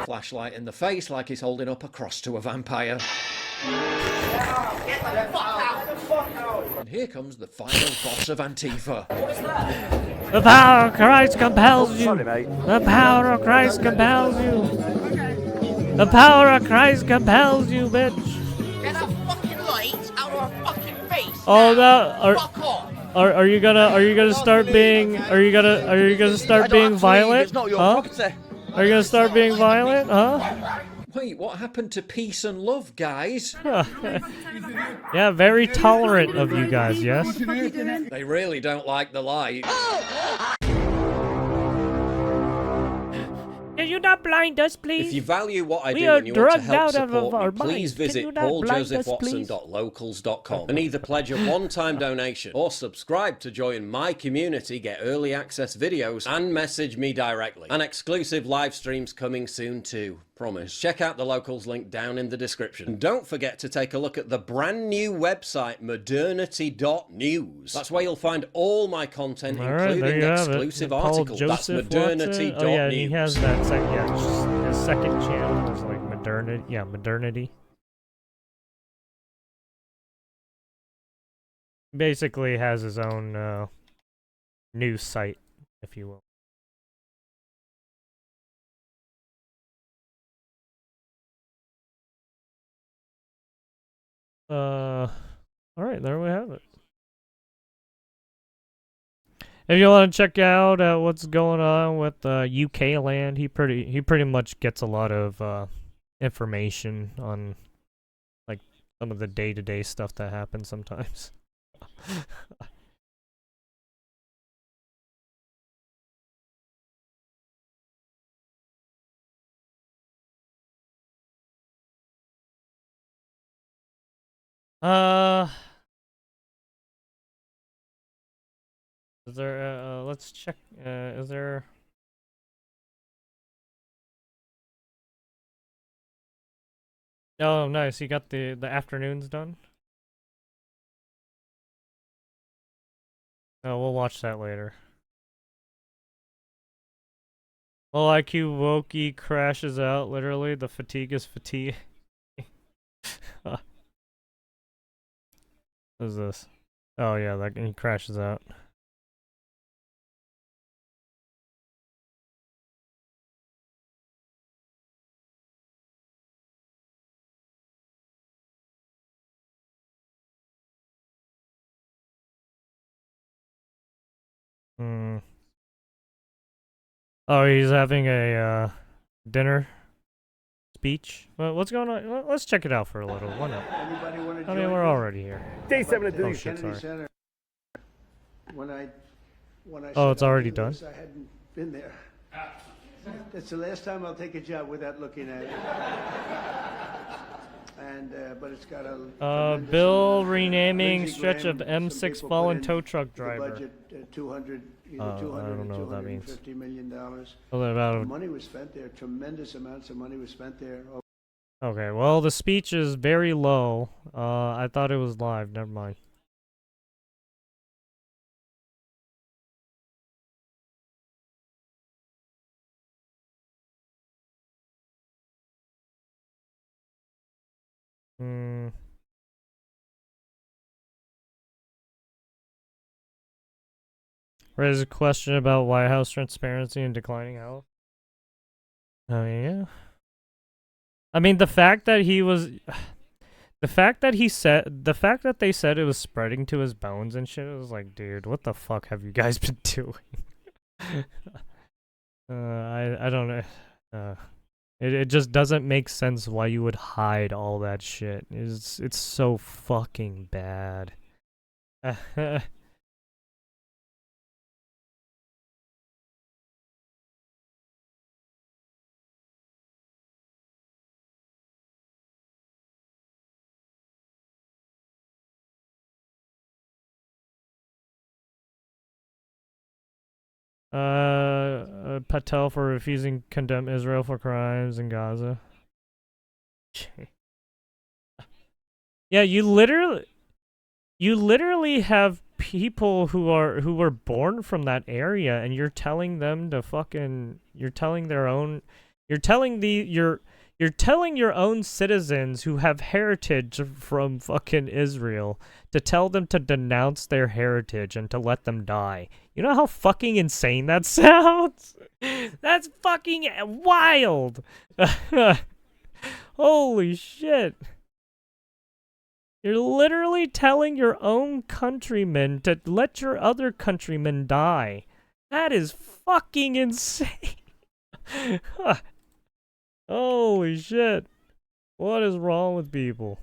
[SPEAKER 14] Flashlight in the face like he's holding up a cross to a vampire. And here comes the final boss of Antifa.
[SPEAKER 2] The power of Christ compels you. The power of Christ compels you. The power of Christ compels you, bitch.
[SPEAKER 4] Get a fucking light out of our fucking face.
[SPEAKER 2] Oh no! Are you gonna start being violent? Huh? Are you gonna start being violent? Huh?
[SPEAKER 14] Wait, what happened to peace and love, guys?
[SPEAKER 2] Yeah, very tolerant of you guys, yes?
[SPEAKER 14] They really don't like the light.
[SPEAKER 2] Can you not blind us, please?
[SPEAKER 14] If you value what I
[SPEAKER 2] We
[SPEAKER 14] do
[SPEAKER 2] are
[SPEAKER 14] and you want to
[SPEAKER 2] drugged
[SPEAKER 14] help
[SPEAKER 2] out of
[SPEAKER 14] support
[SPEAKER 2] our
[SPEAKER 14] me, please
[SPEAKER 2] minds. Can
[SPEAKER 14] visit
[SPEAKER 2] you not blind us, please?
[SPEAKER 14] pauljosephwatson.locals.com and either pledge a one-time donation or subscribe to join my community, get early access videos, and message me directly. And exclusive live streams coming soon too. Promise. Check out the Locals link down in the description. And don't forget to take a look at the brand new website, modernity.news. That's where you'll find all my content, including exclusive articles. That's modernity.news.
[SPEAKER 2] Oh yeah, he has that his second channel is like modernity. Yeah, modernity. Basically has his own news site, if you will. Alright, there we have it. If you want to check out what's going on with UK land, he pretty much gets a lot of information on like some of the day-to-day stuff that happens sometimes. Is there, let's check, is there... Oh, nice, you got the afternoons done? No, we'll watch that later. Well, IQ Wokey crashes out, literally. The fatigue is fatigue. What is this? Oh yeah, that he crashes out. Hmm. Oh, he's having a dinner speech. What's going on? Let's check it out for a little. Why not?
[SPEAKER 3] Anybody want to join
[SPEAKER 2] I mean, we're
[SPEAKER 3] me?
[SPEAKER 2] already here.
[SPEAKER 3] Day 7 of the
[SPEAKER 2] Oh shit,
[SPEAKER 3] Kennedy
[SPEAKER 2] sorry.
[SPEAKER 3] Center. When I
[SPEAKER 2] Oh,
[SPEAKER 3] said
[SPEAKER 2] it's
[SPEAKER 3] I'd
[SPEAKER 2] already
[SPEAKER 3] do
[SPEAKER 2] done?
[SPEAKER 3] this, I hadn't been there. That's the last time I'll take a job without looking at it. And but it's got a
[SPEAKER 2] Bill
[SPEAKER 3] tremendous
[SPEAKER 2] renaming
[SPEAKER 3] Lindsey
[SPEAKER 2] stretch of
[SPEAKER 3] Graham, some
[SPEAKER 2] M6
[SPEAKER 3] people
[SPEAKER 2] fallen
[SPEAKER 3] put in
[SPEAKER 2] tow truck
[SPEAKER 3] the
[SPEAKER 2] driver.
[SPEAKER 3] budget, either
[SPEAKER 2] I
[SPEAKER 3] 200
[SPEAKER 2] don't know what that means.
[SPEAKER 3] $250 million.
[SPEAKER 2] Well, about
[SPEAKER 3] Money was spent there. Tremendous amounts of money was spent there.
[SPEAKER 2] Okay, well, the speech is very low. I thought it was live. Never mind. Hmm. Raise a question about White House transparency and declining health. Oh yeah. I mean, the fact that he was, the fact that they said it was spreading to his bones and shit, it was like, dude, what the fuck have you guys been doing? I don't know. It just doesn't make sense why you would hide all that shit. It's so fucking bad. Patel for refusing to condemn Israel for crimes in Gaza. Yeah, you literally have people who were born from that area, and you're telling them to fucking, you're telling your own citizens who have heritage from fucking Israel to tell them to denounce their heritage and to let them die. You know how fucking insane that sounds? That's fucking wild. Holy shit. You're literally telling your own countrymen to let your other countrymen die. That is fucking insane. Holy shit. What is wrong with people?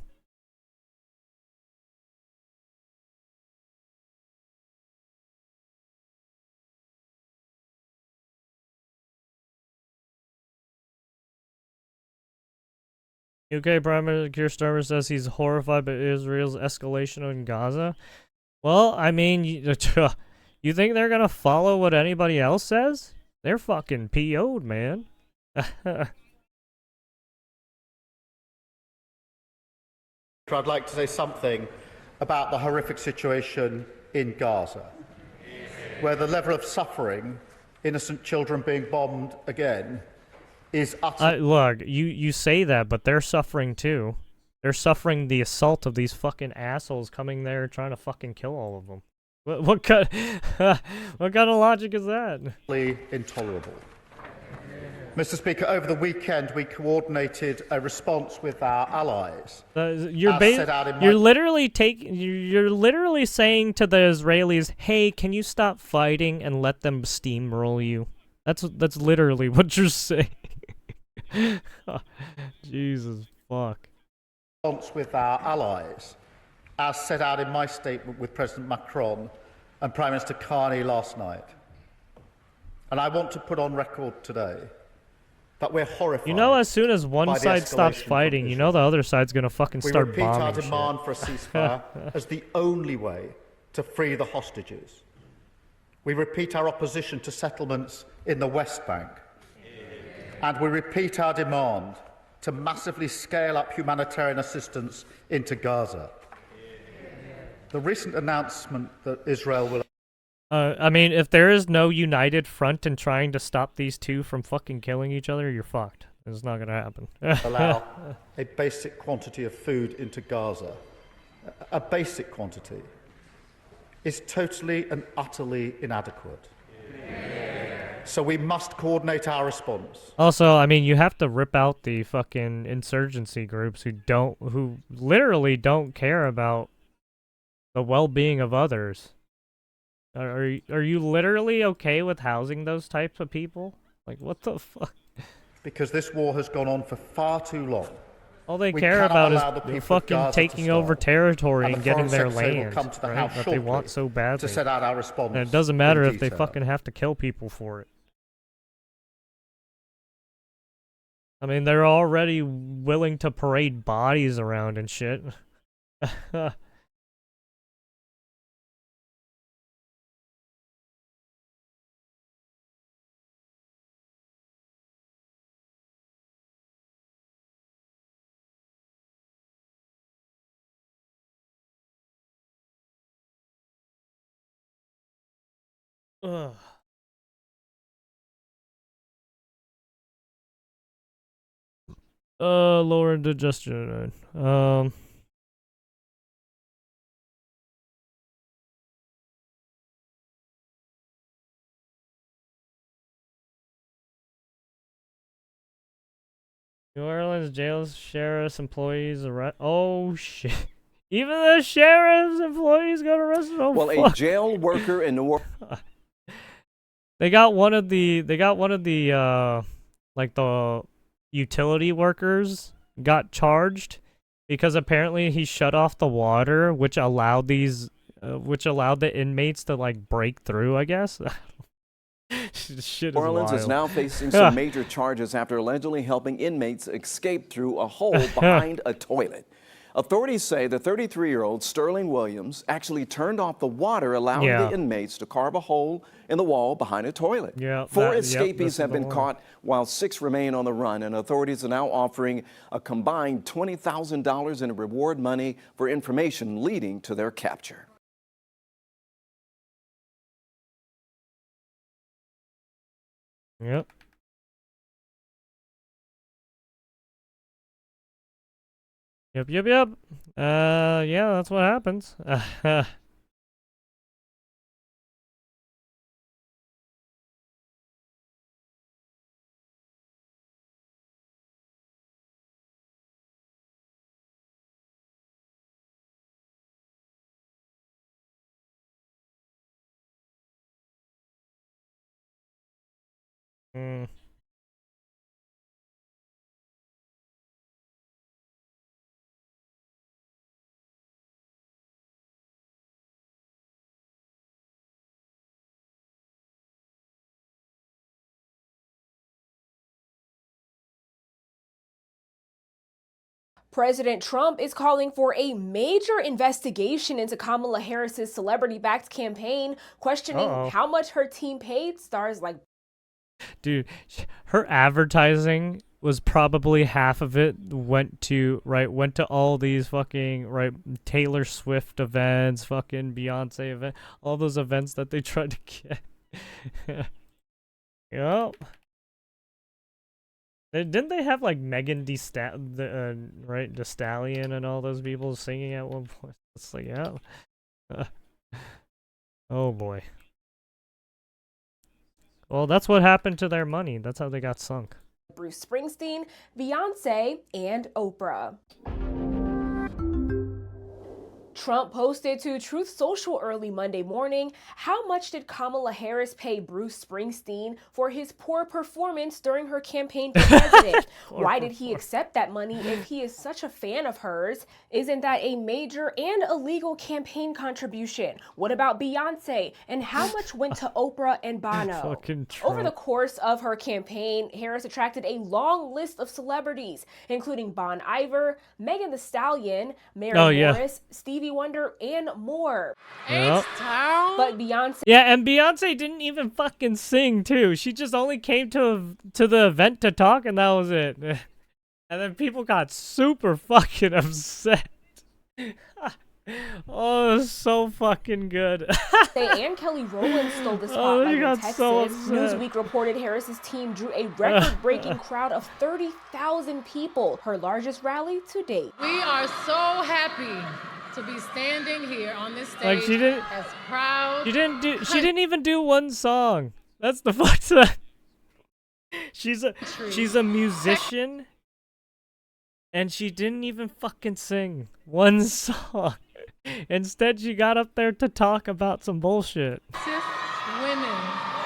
[SPEAKER 2] UK Prime Minister Keir Starmer says he's horrified by Israel's escalation in Gaza. Well, I mean, you think they're gonna follow what anybody else says? They're fucking PO'd, man.
[SPEAKER 21] I'd like to say something about the horrific situation in Gaza, where the level of suffering, innocent children being bombed again, is utter.
[SPEAKER 2] Look, you say that, but they're suffering too. They're suffering the assault of these fucking assholes coming there trying to fucking kill all of them. What kind of logic is that?
[SPEAKER 21] Intolerable. Mr. Speaker, over the weekend we coordinated a response with our allies.
[SPEAKER 2] You're literally saying to the Israelis, "Hey, can you stop fighting and let them steamroll you?" That's literally what you're saying. Jesus fuck.
[SPEAKER 21] Response with our allies, as set out in my statement with President Macron and Prime Minister Carney last night. And I want to put on record today that we're horrified.
[SPEAKER 2] You know, as soon as one side stops fighting, you know the other side's gonna fucking start bombing.
[SPEAKER 21] We repeat our
[SPEAKER 2] shit.
[SPEAKER 21] demand for a ceasefire as the only way to free the hostages. We repeat our opposition to settlements in the West Bank. And we repeat our demand to massively scale up humanitarian assistance into Gaza. The recent announcement that Israel will
[SPEAKER 2] I mean, if there is no united front in trying to stop these two from fucking killing each other, you're fucked. It's not gonna happen.
[SPEAKER 21] Allow a basic quantity of food into Gaza, a basic quantity, is totally and utterly inadequate. So we must coordinate our response.
[SPEAKER 2] Also, I mean, you have to rip out the fucking insurgency groups who literally don't care about the well-being of others. Are you literally okay with housing those types of people? Like, what the fuck?
[SPEAKER 21] Because this war has gone on for far too long.
[SPEAKER 2] All they care about is fucking taking over territory and getting their land, right? That they want so badly.
[SPEAKER 21] To set out our response.
[SPEAKER 2] And it doesn't matter if they fucking have to kill people for it. I mean, they're already willing to parade bodies around and shit. Ugh. Lower digestion. New Orleans jail sheriff's employees arrest. Oh shit! Even the sheriff's employees got arrested. Oh,
[SPEAKER 8] well,
[SPEAKER 2] fuck.
[SPEAKER 8] A jail worker in New Orleans.
[SPEAKER 2] They got one of the like the utility workers got charged because apparently he shut off the water, which allowed the inmates to like break through, I guess. Shit,
[SPEAKER 8] New Orleans is now facing some major charges after allegedly helping inmates escape through a hole behind a toilet. Authorities say the 33-year-old Sterling Williams actually turned off the water, allowing the inmates to carve a hole in the wall behind a toilet. Four escapees have been caught, while 6 remain on the run, and authorities are now offering a combined $20,000 in reward money for information leading to their capture.
[SPEAKER 2] Yep. Yep. Yeah, that's what happens.
[SPEAKER 22] President Trump is calling for a major investigation into Kamala Harris's celebrity-backed campaign, questioning how much her team paid stars like...
[SPEAKER 2] Dude, her advertising was probably half of it went to all these fucking Taylor Swift events, fucking Beyonce event, all those events that they tried to get. Yup. Didn't they have like Megan Thee Stallion and all those people singing at one point? It's like, yeah. Oh boy. Well, that's what happened to their money. That's how they got sunk.
[SPEAKER 22] Bruce Springsteen, Beyonce, and Oprah. Trump posted to Truth Social early Monday morning, how much did Kamala Harris pay Bruce Springsteen for his poor performance during her campaign for president? Why did he accept that money if he is such a fan of hers? Isn't that a major and illegal campaign contribution? What about Beyonce? And how much went to Oprah and Bono? Over the course of her campaign, Harris attracted a long list of celebrities, including Bon Iver, Megan Thee Stallion, Mary Morris, Stevie Wonder, and more.
[SPEAKER 2] Yep.
[SPEAKER 22] But Beyonce...
[SPEAKER 2] Yeah, and Beyonce didn't even fucking sing, too. She just only came to the event to talk, and that was it. And then people got super fucking upset. Oh, so fucking good.
[SPEAKER 22] And Kelly Rowland stole the spotlight in Texas. Newsweek reported Harris's team drew a record-breaking crowd of 30,000 people, her largest rally to date.
[SPEAKER 5] We are so happy to be standing here on this stage
[SPEAKER 2] Like she didn't,
[SPEAKER 5] as proud.
[SPEAKER 2] She didn't even do one song. That's the fuck's that. She's a musician, and she didn't even fucking sing one song. Instead, she got up there to talk about some bullshit.
[SPEAKER 5] Cis women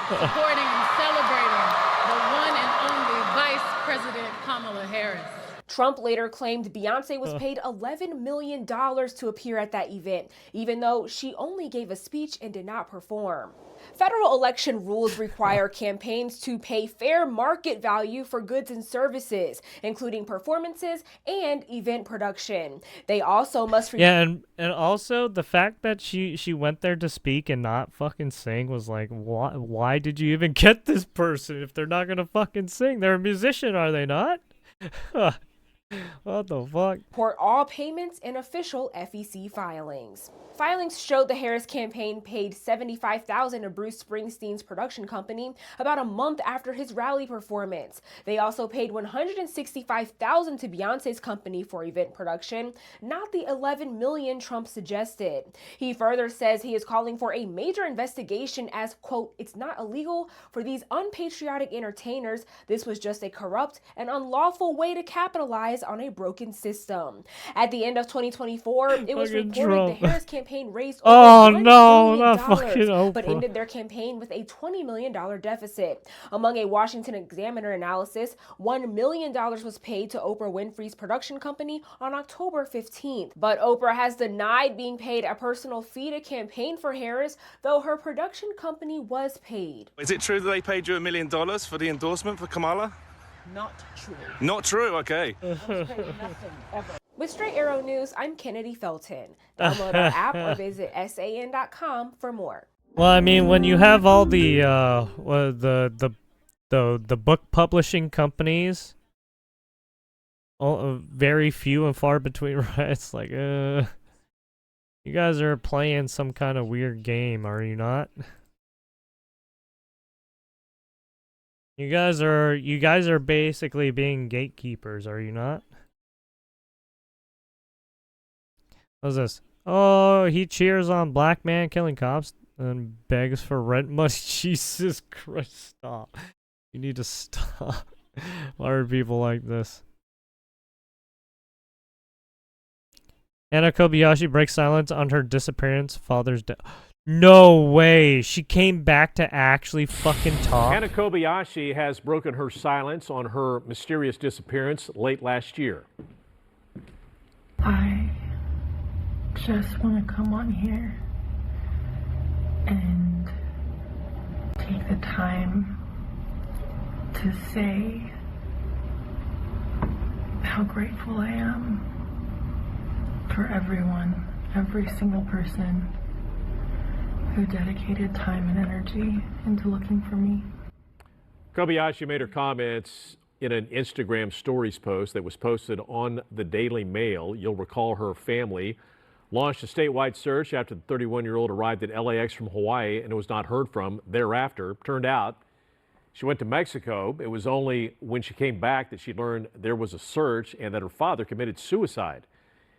[SPEAKER 5] supporting and celebrating the one and only Vice President Kamala Harris.
[SPEAKER 22] Trump later claimed Beyonce was paid $11 million to appear at that event, even though she only gave a speech and did not perform. Federal election rules require campaigns to pay fair market value for goods and services, including performances and event production. They also must...
[SPEAKER 2] and also the fact that she went there to speak and not fucking sing was like, why did you even get this person if they're not gonna fucking sing? They're a musician, are they not? What the fuck?
[SPEAKER 22] Report all payments in official FEC filings. Filings showed the Harris campaign paid $75,000 to Bruce Springsteen's production company about a month after his rally performance. They also paid $165,000 to Beyonce's company for event production, not the $11 million Trump suggested. He further says he is calling for a major investigation as, quote, "It's not illegal for these unpatriotic entertainers. This was just a corrupt and unlawful way to capitalize on a broken system." At the end of 2024, it was reported the Harris campaign raised over $1 billion, but ended their campaign with a $20 million deficit. Among a Washington Examiner analysis, $1 million was paid to Oprah Winfrey's production company on October 15th. But Oprah has denied being paid a personal fee to campaign for Harris, though her production company was paid.
[SPEAKER 6] Is it true that they paid you $1 million for the endorsement for Kamala?
[SPEAKER 5] Not true.
[SPEAKER 6] Not true, okay.
[SPEAKER 5] Nothing, ever.
[SPEAKER 22] With Straight Arrow News, I'm Kennedy Felton. Download our app or visit san.com for more.
[SPEAKER 2] Well, I mean, when you have all the book publishing companies, all very few and far between, right? It's like, you guys are playing some kind of weird game, are you not? You guys are basically being gatekeepers, are you not? What's this? Oh, he cheers on black man killing cops and begs for rent money. Jesus Christ, stop. You need to stop. Why are people like this? Anna Kobayashi breaks silence on her disappearance, father's death. No way. She came back to actually fucking talk.
[SPEAKER 23] Anna Kobayashi has broken her silence on her mysterious disappearance late last year.
[SPEAKER 24] I just want to come on here and take the time to say how grateful I am for everyone, every single person who dedicated time and energy into looking for me.
[SPEAKER 23] Kobayashi made her comments in an Instagram stories post that was posted on the Daily Mail. You'll recall her family launched a statewide search after the 31-year-old arrived at LAX from Hawaii and was not heard from thereafter. Turned out she went to Mexico. It was only when she came back that she learned there was a search and that her father committed suicide.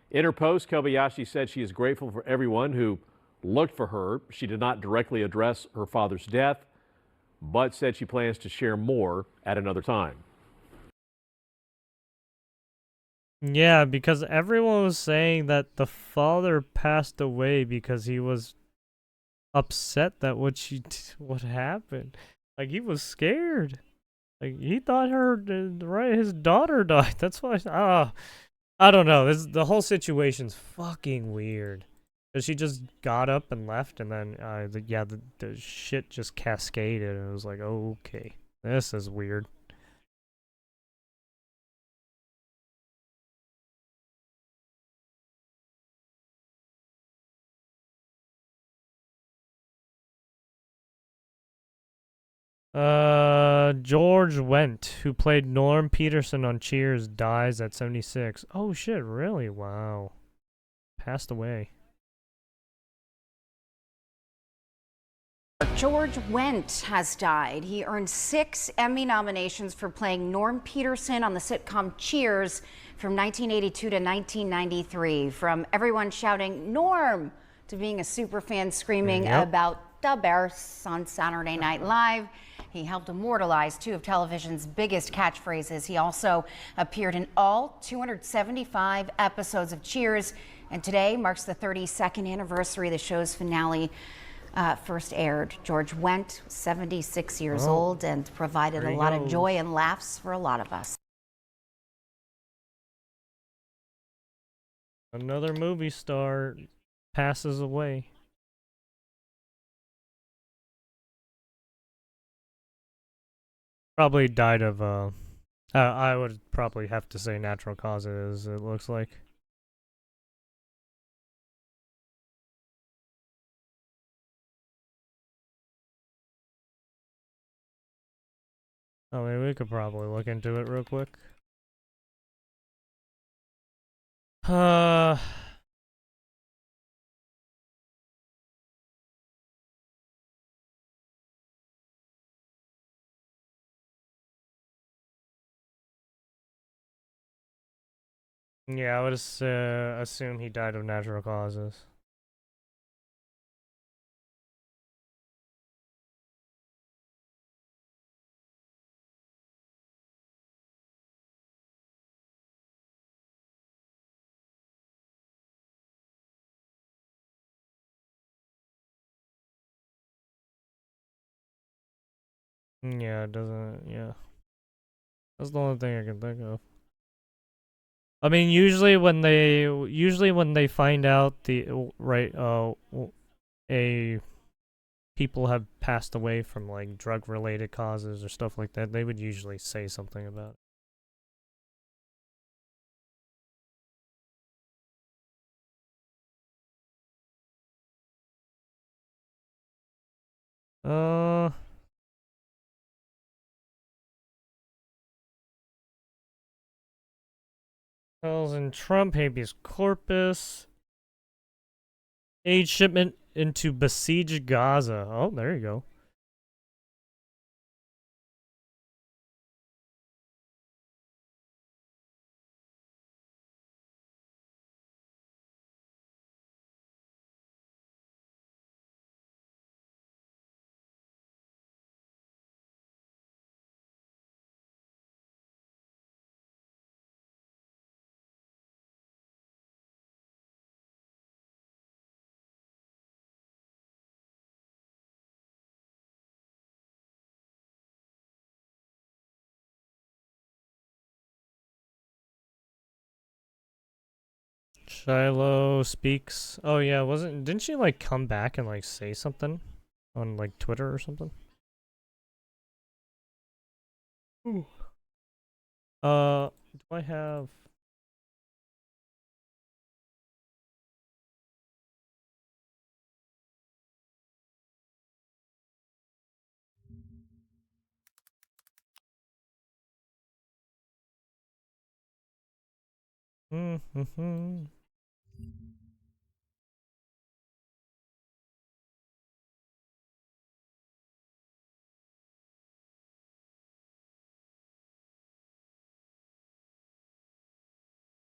[SPEAKER 23] In her post, Kobayashi said she is grateful for everyone who looked for her. She did not directly address her father's death, but said she plans to share more at another time.
[SPEAKER 2] Yeah, because everyone was saying that the father passed away because he was upset that what happened. Like, he was scared. Like, he thought his daughter died. That's why I don't know. The whole situation's fucking weird. Cause she just got up and left, and then the shit just cascaded, and it was like, oh, okay, this is weird. George Wendt, who played Norm Peterson on Cheers, dies at 76. Oh shit, really? Wow. Passed away.
[SPEAKER 1] George Wendt has died. He earned 6 Emmy nominations for playing Norm Peterson on the sitcom Cheers from 1982 to 1993. From everyone shouting, "Norm!" to being a superfan screaming about the Bears on Saturday Night Live. He helped immortalize 2 of television's biggest catchphrases. He also appeared in all 275 episodes of Cheers, and today marks the 32nd anniversary. The show's finale first aired. George Wendt, 76 years old, and provided a lot of joy and laughs for a lot of us.
[SPEAKER 2] Another movie star passes away. Probably died of, I would probably have to say natural causes, it looks like. Oh, maybe we could probably look into it real quick. Yeah, I would assume he died of natural causes. Yeah, it doesn't, yeah. That's the only thing I can think of. I mean, usually when they find out people have passed away from like drug-related causes or stuff like that, they would usually say something about it. Tells in Trump habeas corpus. Aid shipment into besieged Gaza. Oh, there you go. Shiloh speaks. Oh yeah, didn't she like come back and like say something on like Twitter or something? Ooh. Do I have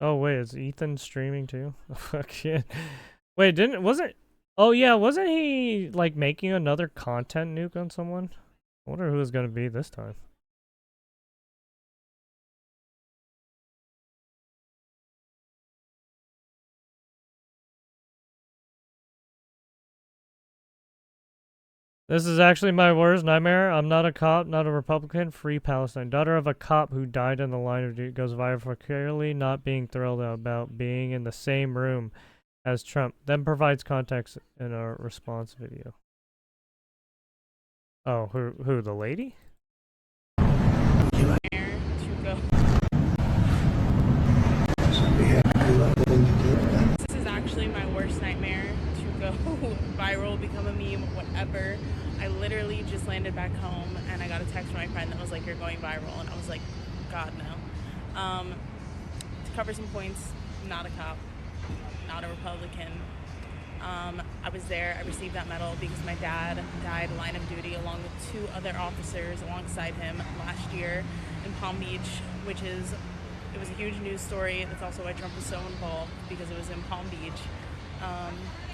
[SPEAKER 2] Oh wait, is Ethan streaming too? Fuck yeah. Wait, oh yeah, wasn't he like making another content nuke on someone? I wonder who it's gonna be this time. This is actually my worst nightmare. I'm not a cop, not a Republican. Free Palestine. Daughter of a cop who died in the line of duty goes viral for clearly not being thrilled about being in the same room as Trump. Then provides context in a response video. Oh, who, the lady?
[SPEAKER 10] This is actually my worst nightmare, to go viral, become a meme, whatever. I literally just landed back home and I got a text from my friend that was like, "You're going viral," and I was like, God no. To cover some points, not a cop, not a Republican, I was there. I received that medal because my dad died line of duty along with 2 other officers alongside him last year in Palm Beach, it was a huge news story. That's also why Trump was so involved, because it was in Palm Beach.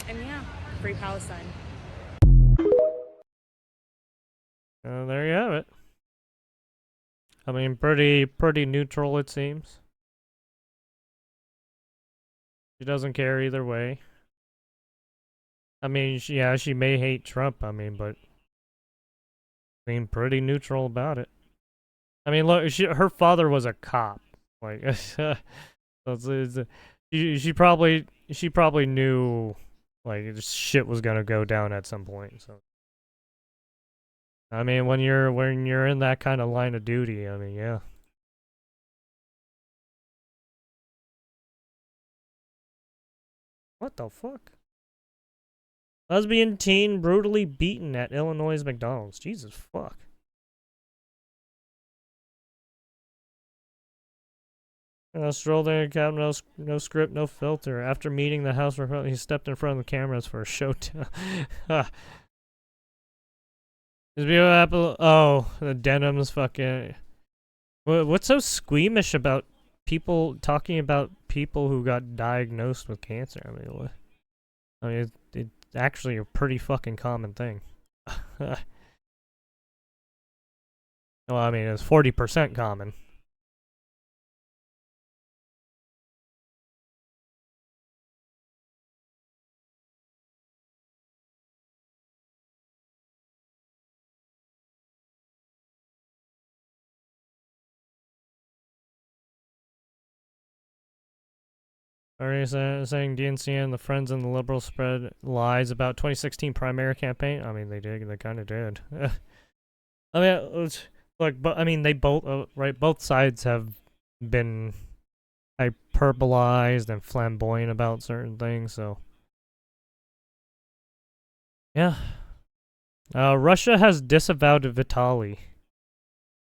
[SPEAKER 10] And yeah, free Palestine.
[SPEAKER 2] There you have it. I mean, pretty neutral it seems. She doesn't care either way. I mean, she may hate Trump, I mean, but pretty neutral about it. I mean, look, her father was a cop. Like, she probably knew, like, shit was gonna go down at some point. So, I mean, when you're in that kind of line of duty, I mean, yeah. What the fuck? Lesbian teen brutally beaten at Illinois' McDonald's. Jesus fuck. Strolled in, no script, no filter. After meeting the House Republican, he stepped in front of the cameras for a showdown. His view Apple. Oh, the denim's fucking. What's so squeamish about people talking about people who got diagnosed with cancer? I mean, what? I mean, it's actually a pretty fucking common thing. Well, I mean, it's 40% common. Are saying DNC and the Friends and the Liberals spread lies about 2016 primary campaign? I mean, they did. They kind of did. I mean, look, but I mean, they both right. Both sides have been hyperbolized and flamboyant about certain things. So, yeah. Russia has disavowed Vitaly.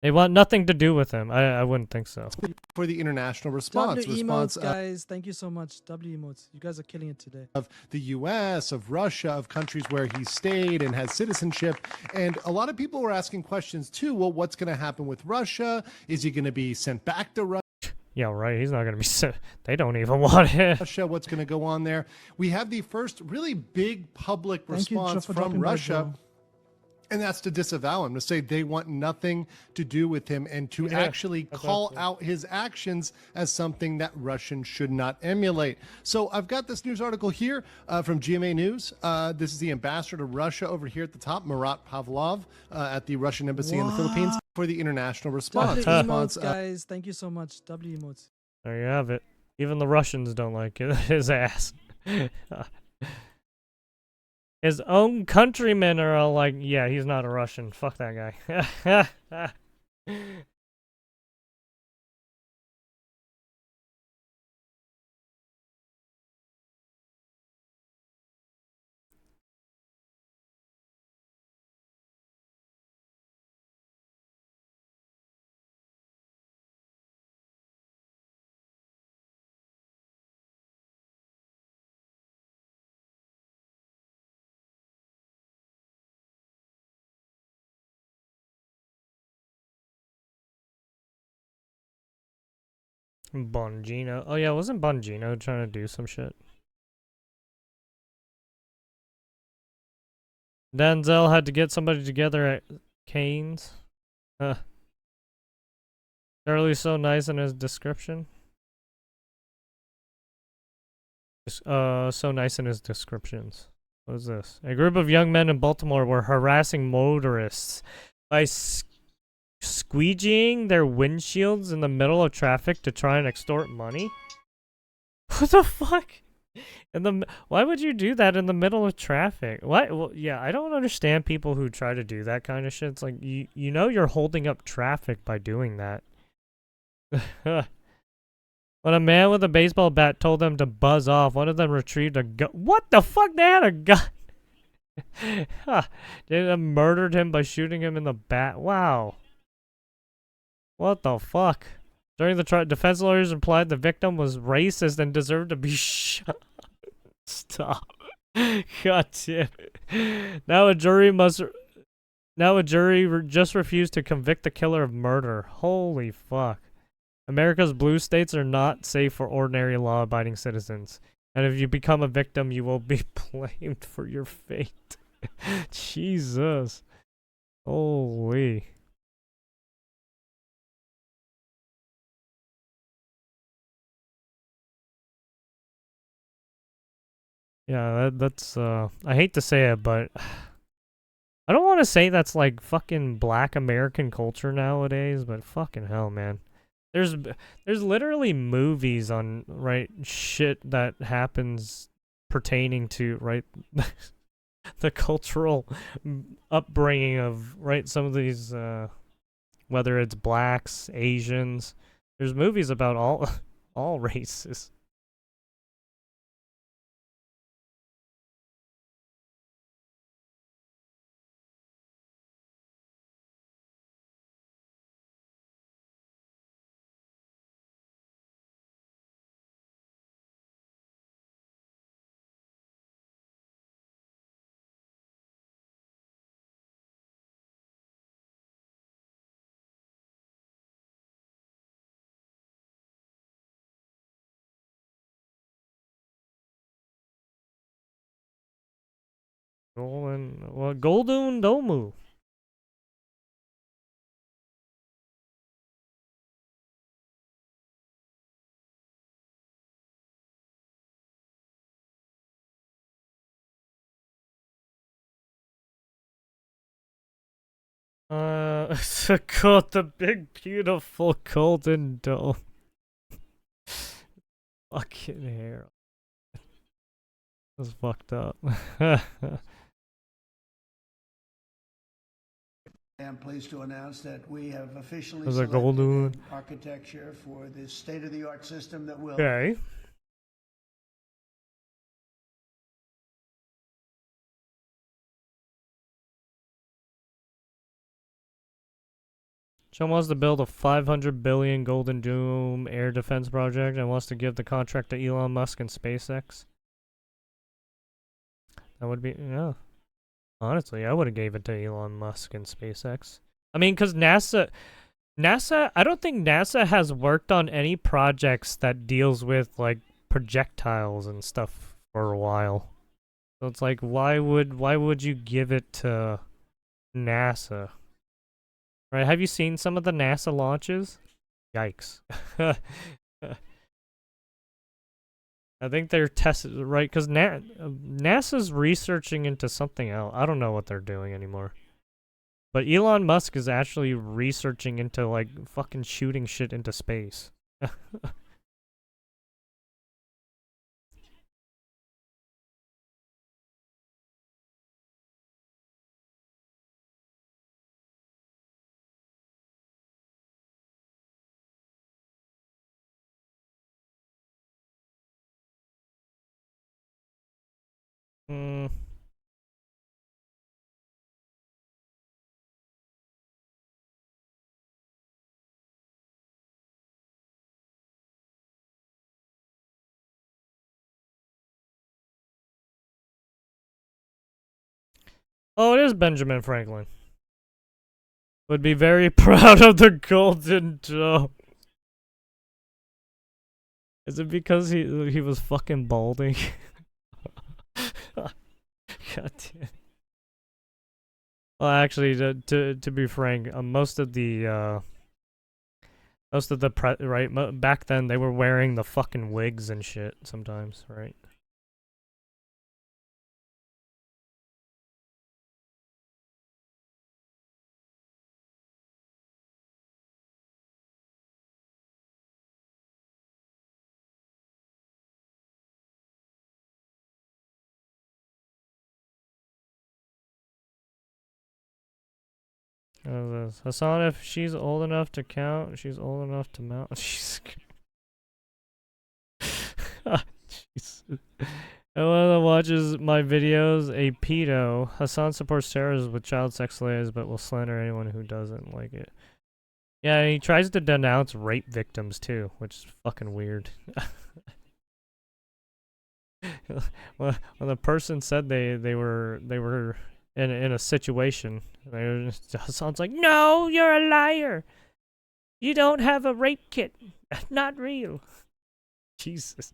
[SPEAKER 2] They want nothing to do with him. I wouldn't think so.
[SPEAKER 12] For the international response.
[SPEAKER 13] Emotes, guys. Thank you so much. Emotes. You guys are killing it today.
[SPEAKER 12] Of the U.S., of Russia, of countries where he stayed and has citizenship. And a lot of people were asking questions, too. Well, what's going to happen with Russia? Is he going to be sent back to Russia?
[SPEAKER 2] Yeah, right. He's not going to be sent. They don't even want it.
[SPEAKER 12] Russia, what's going to go on there? We have the first really big public response from Russia. And that's to disavow him, to say they want nothing to do with him, and to actually call out his actions as something that Russians should not emulate. So I've got this news article here from GMA News. This is the ambassador to Russia over here at the top, Marat Pavlov, at the Russian embassy in the Philippines for the international response.
[SPEAKER 13] Emotes, guys. Thank you so much. Emotes.
[SPEAKER 2] There you have it. Even the Russians don't like it. His ass. His own countrymen are all like, yeah, he's not a Russian. Fuck that guy. Bongino. Oh yeah, wasn't Bongino trying to do some shit? Denzel had to get somebody together at Kane's. Charlie's so nice in his description. So nice in his descriptions. What is this? A group of young men in Baltimore were harassing motorists by squeegeeing their windshields in the middle of traffic to try and extort money? What the fuck? Why would you do that in the middle of traffic? Why? Well, yeah, I don't understand people who try to do that kind of shit. It's like, you know you're holding up traffic by doing that. When a man with a baseball bat told them to buzz off, one of them retrieved a gun. What the fuck? They had a gun. They murdered him by shooting him in the back. Wow. What the fuck? During the trial, defense lawyers replied the victim was racist and deserved to be shot. Stop. God damn it. Now a jury just refused to convict the killer of murder. Holy fuck. America's blue states are not safe for ordinary law-abiding citizens. And if you become a victim, you will be blamed for your fate. Jesus. Holy. Yeah, that's, I hate to say it, but I don't want to say that's like fucking black American culture nowadays, but fucking hell, man. There's literally movies on, right, shit that happens pertaining to, right, the cultural upbringing of, right, some of these, whether it's blacks, Asians. There's movies about all races. Golden Domu. It's called the Big Beautiful Golden Dome. Fucking hair. That's fucked up.
[SPEAKER 3] I am pleased to announce that we have officially
[SPEAKER 2] There's a
[SPEAKER 3] selected
[SPEAKER 2] golden
[SPEAKER 3] an architecture for this state-of-the-art system that will
[SPEAKER 2] Okay. Trump wants to build a 500 billion Golden Dome air defense project and wants to give the contract to Elon Musk and SpaceX. That would be, yeah. Honestly, I would have gave it to Elon Musk and SpaceX. I mean, because NASA, I don't think NASA has worked on any projects that deals with, like, projectiles and stuff for a while. So it's like, why would you give it to NASA? Right, have you seen some of the NASA launches? Yikes. I think they're tested, right, because NASA's researching into something else. I don't know what they're doing anymore. But Elon Musk is actually researching into, like, fucking shooting shit into space. Hmm. Oh, it is Benjamin Franklin. Would be very proud of the Golden Dome. Is it because he was fucking balding? God damn. Well, actually, to be frank, most of the back then they were wearing the fucking wigs and shit sometimes, right? Hassan, if she's old enough to count, she's old enough to mount. She's. Jesus. Anyone that watches my videos, a pedo. Hassan supports terrorists with child sex slaves, but will slander anyone who doesn't like it. Yeah, he tries to denounce rape victims too, which is fucking weird. when the person said they were in a situation, sounds like, no, you're a liar. You don't have a rape kit. Not real. Jesus.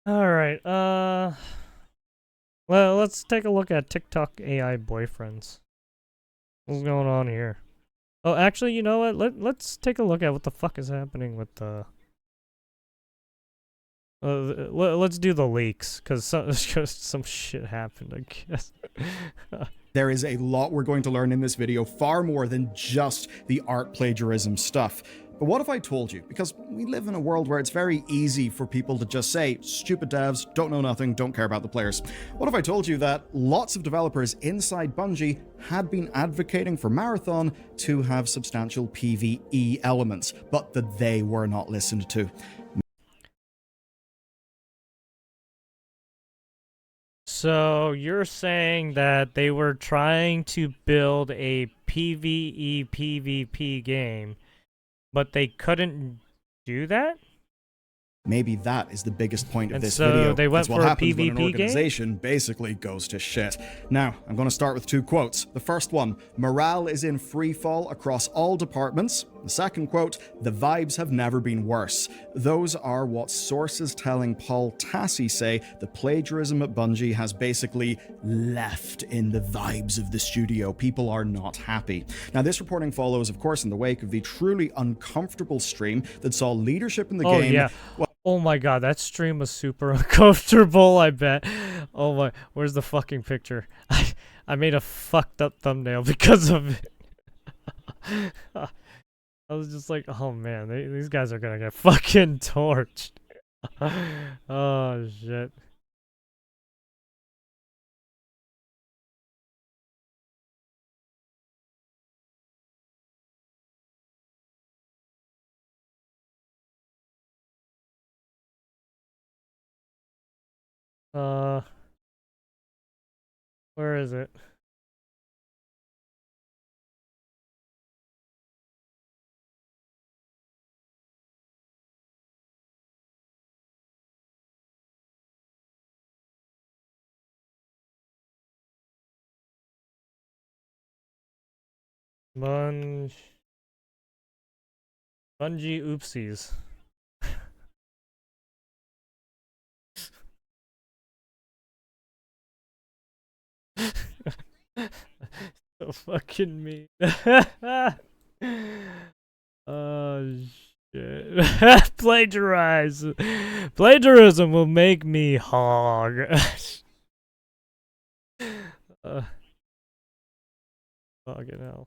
[SPEAKER 2] All right. Well, let's take a look at TikTok AI boyfriends. What's going on here? Oh, actually, you know what? Let's take a look at what the fuck is happening with the. Let's do the leaks, because some shit happened, I guess.
[SPEAKER 7] There is a lot we're going to learn in this video, far more than just the art plagiarism stuff. But what if I told you? Because we live in a world where it's very easy for people to just say, stupid devs, don't know nothing, don't care about the players. What if I told you that lots of developers inside Bungie had been advocating for Marathon to have substantial PvE elements, but that they were not listened to?
[SPEAKER 2] So you're saying that they were trying to build a PvE PvP game, but they couldn't do that?
[SPEAKER 7] Maybe that is the biggest point of
[SPEAKER 2] And
[SPEAKER 7] this
[SPEAKER 2] so
[SPEAKER 7] video.
[SPEAKER 2] they went
[SPEAKER 7] That's what
[SPEAKER 2] for a
[SPEAKER 7] happens when an
[SPEAKER 2] PvP
[SPEAKER 7] organization basically goes to shit. Now, I'm going to start with 2 quotes. The first one, morale is in free fall across all departments. The second quote, the vibes have never been worse. Those are what sources telling Paul Tassi say the plagiarism at Bungie has basically left in the vibes of the studio. People are not happy. Now, this reporting follows, of course, in the wake of the truly uncomfortable stream that saw leadership in the game.
[SPEAKER 2] Yeah. Oh my god, that stream was super uncomfortable, I bet. Oh my, where's the fucking picture? I made a fucked up thumbnail because of it. I was just like, oh man, these guys are gonna get fucking torched. Oh shit. Where is it? Bungie oopsies. So fucking mean. Oh shit. Plagiarize. Plagiarism will make me hog. Fucking hell.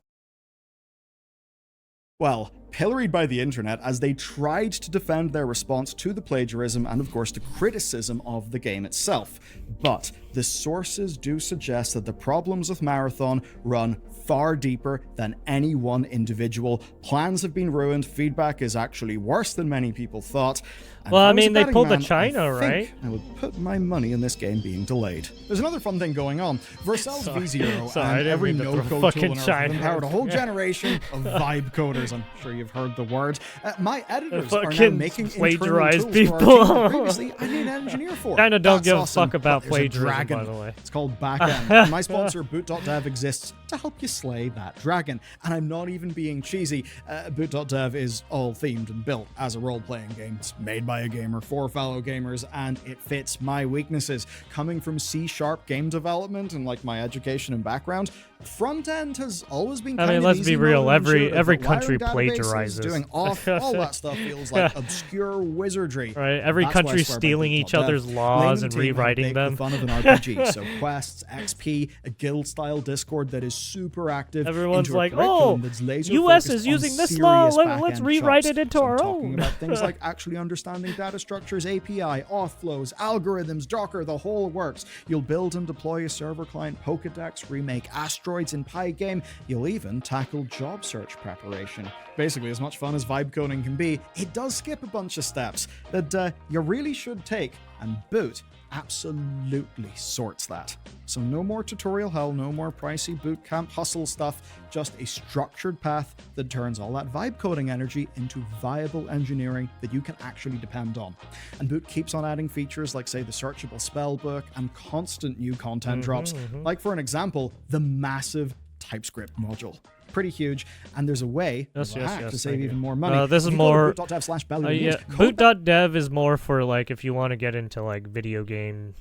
[SPEAKER 7] Well, pilloried by the internet as they tried to defend their response to the plagiarism and, of course, the criticism of the game itself. But the sources do suggest that the problems with Marathon run far deeper than any one individual. Plans have been ruined, feedback is actually worse than many people thought. And
[SPEAKER 2] well, I
[SPEAKER 7] if was
[SPEAKER 2] mean,
[SPEAKER 7] a
[SPEAKER 2] they
[SPEAKER 7] betting
[SPEAKER 2] pulled the
[SPEAKER 7] man,
[SPEAKER 2] China,
[SPEAKER 7] I think
[SPEAKER 2] right?
[SPEAKER 7] I would put my money in this game being delayed. There's another fun thing going on. Vercel's V0 and every no-code tool on Earth have empowered a whole generation of vibe coders. I'm sure you've heard the word. My editors are now making
[SPEAKER 2] plagiarize
[SPEAKER 7] internal tools
[SPEAKER 2] people.
[SPEAKER 7] for our team that previously I need an engineer for.
[SPEAKER 2] China don't
[SPEAKER 7] That's
[SPEAKER 2] give
[SPEAKER 7] awesome,
[SPEAKER 2] a fuck about
[SPEAKER 7] but there's a
[SPEAKER 2] plagiarism,
[SPEAKER 7] dragon.
[SPEAKER 2] by the way.
[SPEAKER 7] It's called Backend. My sponsor, Boot.dev, exists to help you slay that dragon. And I'm not even being cheesy. Boot.dev is all themed and built as a role-playing game. It's made by a gamer for fellow gamers, and it fits my weaknesses. Coming from C# game development and like my education and background, front end has always been kind of
[SPEAKER 2] let's
[SPEAKER 7] easy
[SPEAKER 2] be real,
[SPEAKER 7] mode.
[SPEAKER 2] every
[SPEAKER 7] The
[SPEAKER 2] country
[SPEAKER 7] wiring databases,
[SPEAKER 2] plagiarizes.
[SPEAKER 7] doing off, all that stuff feels like obscure wizardry.
[SPEAKER 2] Right, every
[SPEAKER 7] That's why I
[SPEAKER 2] country
[SPEAKER 7] swear by
[SPEAKER 2] stealing each
[SPEAKER 7] Boot.dev.
[SPEAKER 2] other's laws
[SPEAKER 7] Layman
[SPEAKER 2] and
[SPEAKER 7] team have
[SPEAKER 2] rewriting
[SPEAKER 7] baked
[SPEAKER 2] them.
[SPEAKER 7] the fun of an RPG, so quests, XP, a guild-style Discord that is super active.
[SPEAKER 2] Everyone's
[SPEAKER 7] into a
[SPEAKER 2] like,
[SPEAKER 7] curriculum
[SPEAKER 2] oh,
[SPEAKER 7] that's laser
[SPEAKER 2] US
[SPEAKER 7] focused
[SPEAKER 2] is using
[SPEAKER 7] on
[SPEAKER 2] this law,
[SPEAKER 7] serious
[SPEAKER 2] let's
[SPEAKER 7] backend
[SPEAKER 2] rewrite
[SPEAKER 7] chops.
[SPEAKER 2] it into
[SPEAKER 7] So I'm
[SPEAKER 2] our
[SPEAKER 7] talking
[SPEAKER 2] own.
[SPEAKER 7] about things like actually understanding data structures, API, auth flows, algorithms, Docker, the whole works. You'll build and deploy a server client Pokedex, remake asteroids in Pygame. You'll even tackle job search preparation. Basically, basically as much fun as vibe coding can be, it does skip a bunch of steps that you really should take, and Boot absolutely sorts that. So no more tutorial hell, no more pricey bootcamp hustle stuff, just a structured path that turns all that vibe coding energy into viable engineering that you can actually depend on. And Boot keeps on adding features like, say, the searchable spellbook and constant new content drops. Like, for an example, the massive TypeScript module. Pretty huge, and there's a way to save even more money.
[SPEAKER 2] This is more
[SPEAKER 7] boot.dev/Boot
[SPEAKER 2] is more for like if you want to get into like video game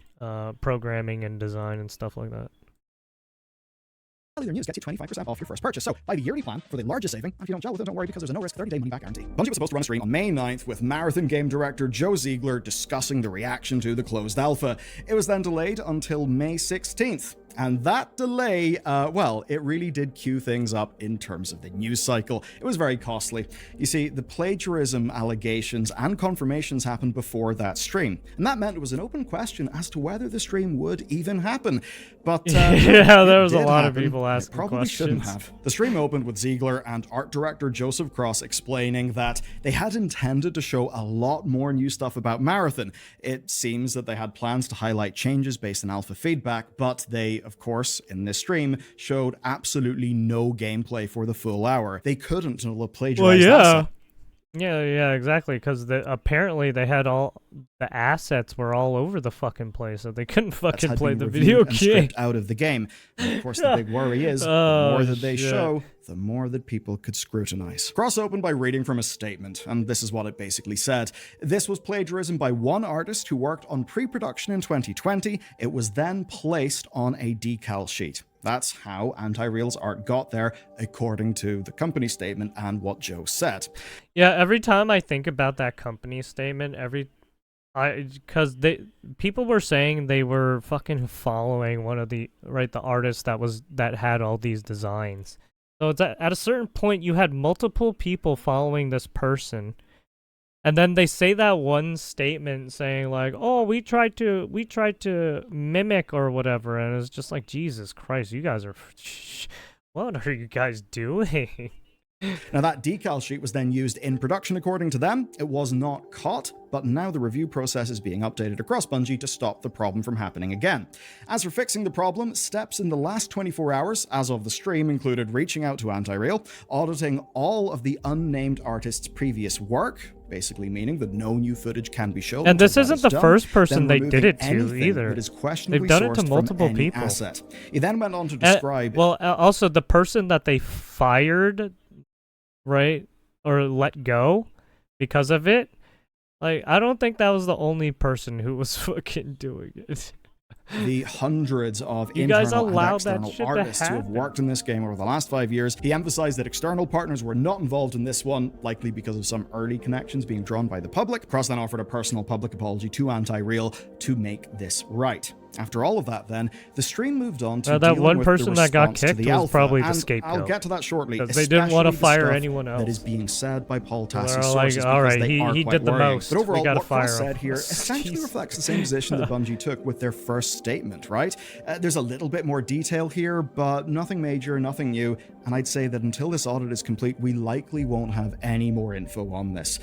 [SPEAKER 2] programming and design and stuff like that.
[SPEAKER 7] News gets you 25% off your first purchase. So buy the yearly plan for the largest saving. And if you don't gel with it, don't worry, because there's a no risk 30-day money back guarantee. Bungie was supposed to run a stream on May 9th with Marathon game director Joe Ziegler discussing the reaction to the closed alpha. It was then delayed until May 16th. And that delay, well, it really did cue things up in terms of the news cycle. It was very costly. You see, the plagiarism allegations and confirmations happened before that stream. And that meant it was an open question as to whether the stream would even happen. But
[SPEAKER 2] yeah, there was a lot of people asking
[SPEAKER 7] probably
[SPEAKER 2] questions.
[SPEAKER 7] Shouldn't have. The stream opened with Ziegler and art director Joseph Cross explaining that they had intended to show a lot more new stuff about Marathon. It seems that they had plans to highlight changes based on alpha feedback, but they, of course, in this stream, showed absolutely no gameplay for the full hour. They couldn't until the plagiarized asset.
[SPEAKER 2] Yeah, exactly, because apparently they had all the assets were all over the fucking place, so they couldn't fucking play the video game.
[SPEAKER 7] Out of the game. And of course, the big worry is the more that they show, the more that people could scrutinize. Cross opened by reading from a statement, and this is what it basically said. This was plagiarism by one artist who worked on pre-production in 2020. It was then placed on a decal sheet. That's how Anti-Real's art got there, according to the company statement and what Joe said.
[SPEAKER 2] Yeah, every time I think about that company statement, because people were saying they were fucking following one of the artists that had all these designs. So it's at a certain point you had multiple people following this person. And then they say that one statement saying like, "Oh, we tried to mimic or whatever," and it's just like, Jesus Christ, you guys are, what are you guys doing?
[SPEAKER 7] Now that decal sheet was then used in production according to them. It was not caught, but now the review process is being updated across Bungie to stop the problem from happening again. As for fixing the problem, steps in the last 24 hours, as of the stream, included reaching out to Anti-Real, auditing all of the unnamed artists' previous work, basically meaning that no new footage can be shown.
[SPEAKER 2] And this isn't the first person they did it to either. They've done it to multiple people.
[SPEAKER 7] Asset. He then went on to describe...
[SPEAKER 2] also the person that they fired, right, or let go because of it, like, I don't think that was the only person who was fucking doing it.
[SPEAKER 7] The hundreds of internal and external artists who have worked in this game over the last 5 years. He emphasized that external partners were not involved in this one, likely because of some early connections being drawn by the public. Cross then offered a personal public apology to Anti-Real to make this right. After all of that, then, the stream moved on to
[SPEAKER 2] that one person that got kicked was probably the scapegoat.
[SPEAKER 7] I'll get to that shortly.
[SPEAKER 2] They didn't want to fire anyone else.
[SPEAKER 7] That is being said by Paul Tass's
[SPEAKER 2] like,
[SPEAKER 7] sources,
[SPEAKER 2] all right,
[SPEAKER 7] because they are
[SPEAKER 2] he
[SPEAKER 7] quite
[SPEAKER 2] did the
[SPEAKER 7] worrying.
[SPEAKER 2] most.
[SPEAKER 7] But overall,
[SPEAKER 2] we gotta
[SPEAKER 7] what
[SPEAKER 2] fire
[SPEAKER 7] Cross
[SPEAKER 2] him.
[SPEAKER 7] said here essentially reflects the same position that Bungie took with their first statement, right? There's a little bit more detail here, but nothing major, nothing new, and I'd say that until this audit is complete, we likely won't have any more info on this.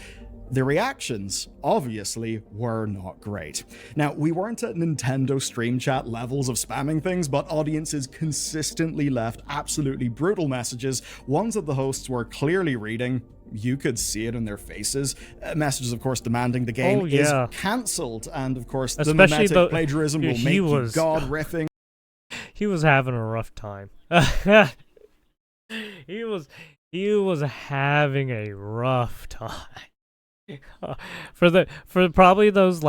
[SPEAKER 7] The reactions, obviously, were not great. Now, we weren't at Nintendo Stream Chat levels of spamming things, but audiences consistently left absolutely brutal messages, ones that the hosts were clearly reading. You could see it in their faces. Messages, of course, demanding the game is cancelled, and of course, the mimetic plagiarism will make you god-riffing.
[SPEAKER 2] He was having a rough time. He was having a rough time. For probably those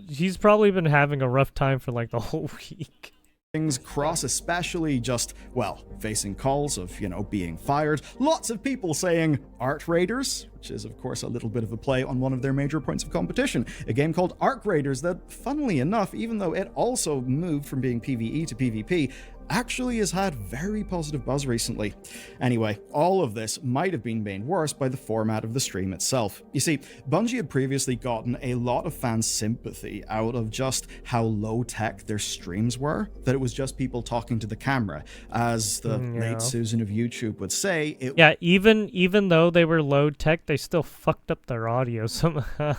[SPEAKER 2] he's probably been having a rough time for like the whole week.
[SPEAKER 7] Cross especially just, well, facing calls of, being fired. Lots of people saying Art Raiders, which is of course a little bit of a play on one of their major points of competition, a game called Arc Raiders that, funnily enough, even though it also moved from being PvE to PvP, actually has had very positive buzz recently. Anyway, all of this might have been made worse by the format of the stream itself. You see, Bungie had previously gotten a lot of fan sympathy out of just how low-tech their streams were, that it was just people talking to the camera. As the late Susan of YouTube would say,
[SPEAKER 2] even though they were low-tech, they still fucked up their audio somehow.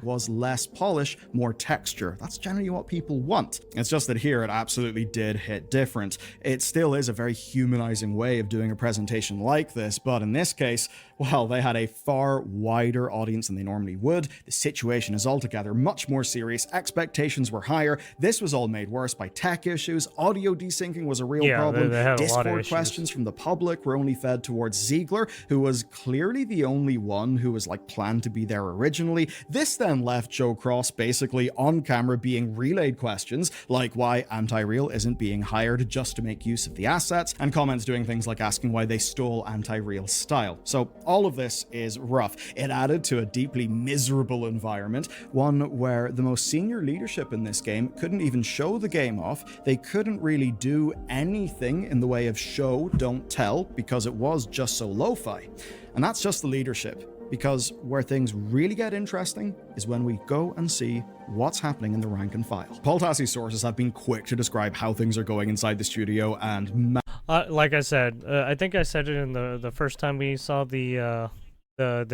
[SPEAKER 7] Was less polish, more texture. That's generally what people want. It's just that here it absolutely did hit different. It still is a very humanizing way of doing a presentation like this, but in this case, well, they had a far wider audience than they normally would. The situation is altogether much more serious. Expectations were higher. This was all made worse by tech issues. Audio desyncing was a real problem.
[SPEAKER 2] They had a lot of
[SPEAKER 7] Discord
[SPEAKER 2] issues.
[SPEAKER 7] questions from the public were only fed towards Ziegler, who was clearly the only one who was planned to be there originally. This then left Joe Cross basically on camera being relayed questions like why Anti-Real isn't being hired just to make use of the assets, and comments doing things like asking why they stole Anti-Real style. So all of this is rough. It added to a deeply miserable environment, one where the most senior leadership in this game couldn't even show the game off. They couldn't really do anything in the way of show, don't tell, because it was just so lo-fi. And that's just the leadership. Because where things really get interesting is when we go and see what's happening in the rank and file. Paul Tassie's sources have been quick to describe how things are going inside the studio, and
[SPEAKER 2] like I said, I think I said it in the first time we saw the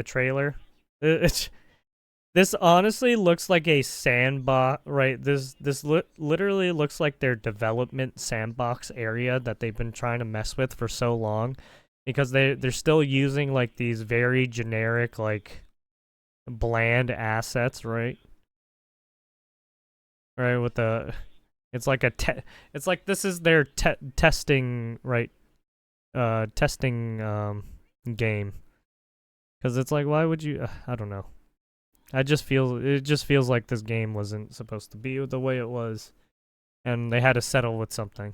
[SPEAKER 2] trailer. This honestly looks like a sandbox, right? This literally looks like their development sandbox area that they've been trying to mess with for so long. Because they're still using these very generic bland assets, right? Right, with the it's like this is their testing, right? Testing game. Cuz it's why would you I don't know. It just feels like this game wasn't supposed to be the way it was, and they had to settle with something.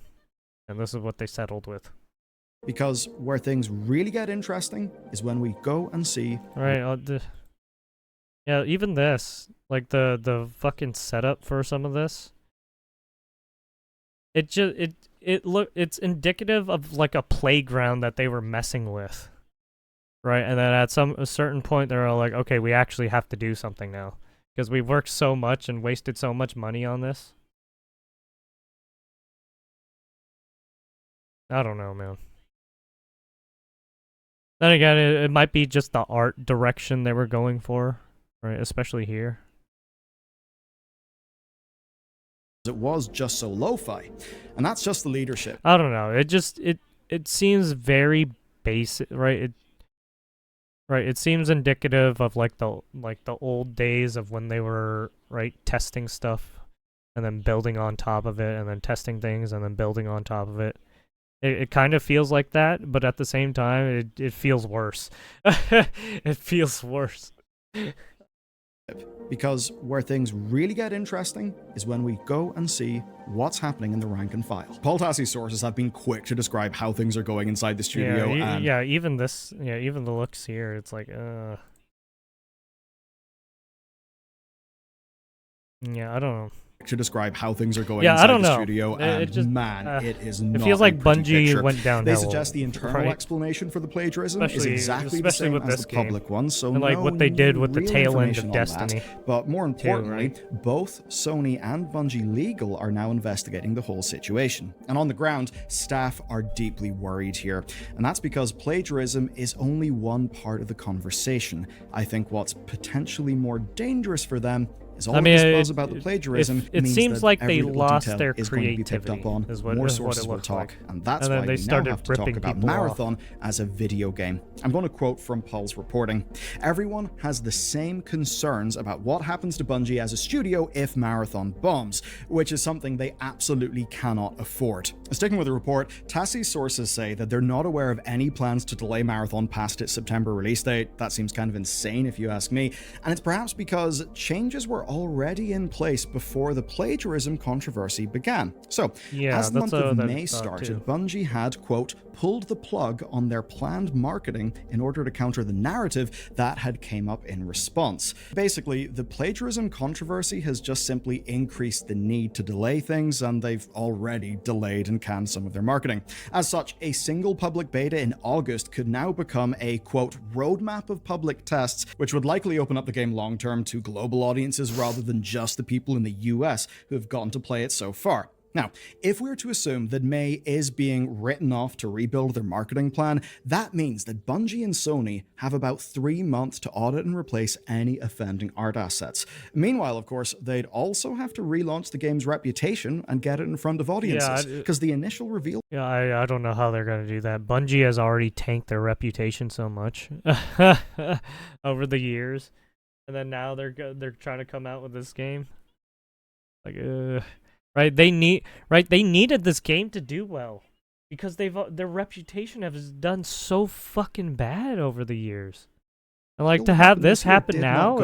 [SPEAKER 2] And this is what they settled with.
[SPEAKER 7] Because where things really get interesting is when we go and see.
[SPEAKER 2] Right. Yeah, even this, the fucking setup for some of this. It's indicative of a playground that they were messing with, right? And then at a certain point, they're all okay, we actually have to do something now because we've worked so much and wasted so much money on this. I don't know, man. Then again, it might be just the art direction they were going for, right? Especially here.
[SPEAKER 7] It was just so lo-fi, and that's just the leadership.
[SPEAKER 2] I don't know. It seems very basic, right? It seems indicative of the old days of when they were testing stuff, and then building on top of it, and then testing things, and then building on top of it. It kind of feels like that, but at the same time, it feels worse. It feels worse.
[SPEAKER 7] Because where things really get interesting is when we go and see what's happening in the rank and file. Paul Tassie's sources have been quick to describe how things are going inside the studio.
[SPEAKER 2] Even the looks here, it's yeah, I don't know.
[SPEAKER 7] To describe how things are going inside the studio, and
[SPEAKER 2] it just,
[SPEAKER 7] it is not.
[SPEAKER 2] It feels like Bungie
[SPEAKER 7] picture.
[SPEAKER 2] went downhill.
[SPEAKER 7] They suggest the internal explanation for the plagiarism is exactly the same
[SPEAKER 2] with
[SPEAKER 7] as
[SPEAKER 2] this
[SPEAKER 7] the public one, so
[SPEAKER 2] and what they did with the tail end of Destiny.
[SPEAKER 7] But more importantly, both Sony and Bungie Legal are now investigating the whole situation. And on the ground, staff are deeply worried here. And that's because plagiarism is only one part of the conversation. I think what's potentially more dangerous for them is all this buzz about the plagiarism.
[SPEAKER 2] It seems like they lost their
[SPEAKER 7] creativity. More sources will talk, and that's why we now have to talk about Marathon as a video game. I'm going to quote from Paul's reporting. Everyone has the same concerns about what happens to Bungie as a studio if Marathon bombs, which is something they absolutely cannot afford. Sticking with the report, Tassie's sources say that they're not aware of any plans to delay Marathon past its September release date. That seems kind of insane if you ask me, and it's perhaps because changes were were already in place before the plagiarism controversy began. So,
[SPEAKER 2] Yeah,
[SPEAKER 7] as the month of
[SPEAKER 2] that
[SPEAKER 7] May started, Bungie had, quote, pulled the plug on their planned marketing in order to counter the narrative that had came up in response. Basically, the plagiarism controversy has just simply increased the need to delay things, and they've already delayed and canned some of their marketing. As such, a single public beta in August could now become a, quote, roadmap of public tests, which would likely open up the game long-term to global audiences rather than just the people in the US who have gotten to play it so far. Now, if we're to assume that May is being written off to rebuild their marketing plan, that means that Bungie and Sony have about 3 months to audit and replace any offending art assets. Meanwhile, of course, they'd also have to relaunch the game's reputation and get it in front of audiences, because the initial reveal...
[SPEAKER 2] Yeah, I don't know how they're going to do that. Bungie has already tanked their reputation so much over the years, and then now they're trying to come out with this game. Like, right? They needed this game to do well, because their reputation has done so fucking bad over the years. And like to have this happen now,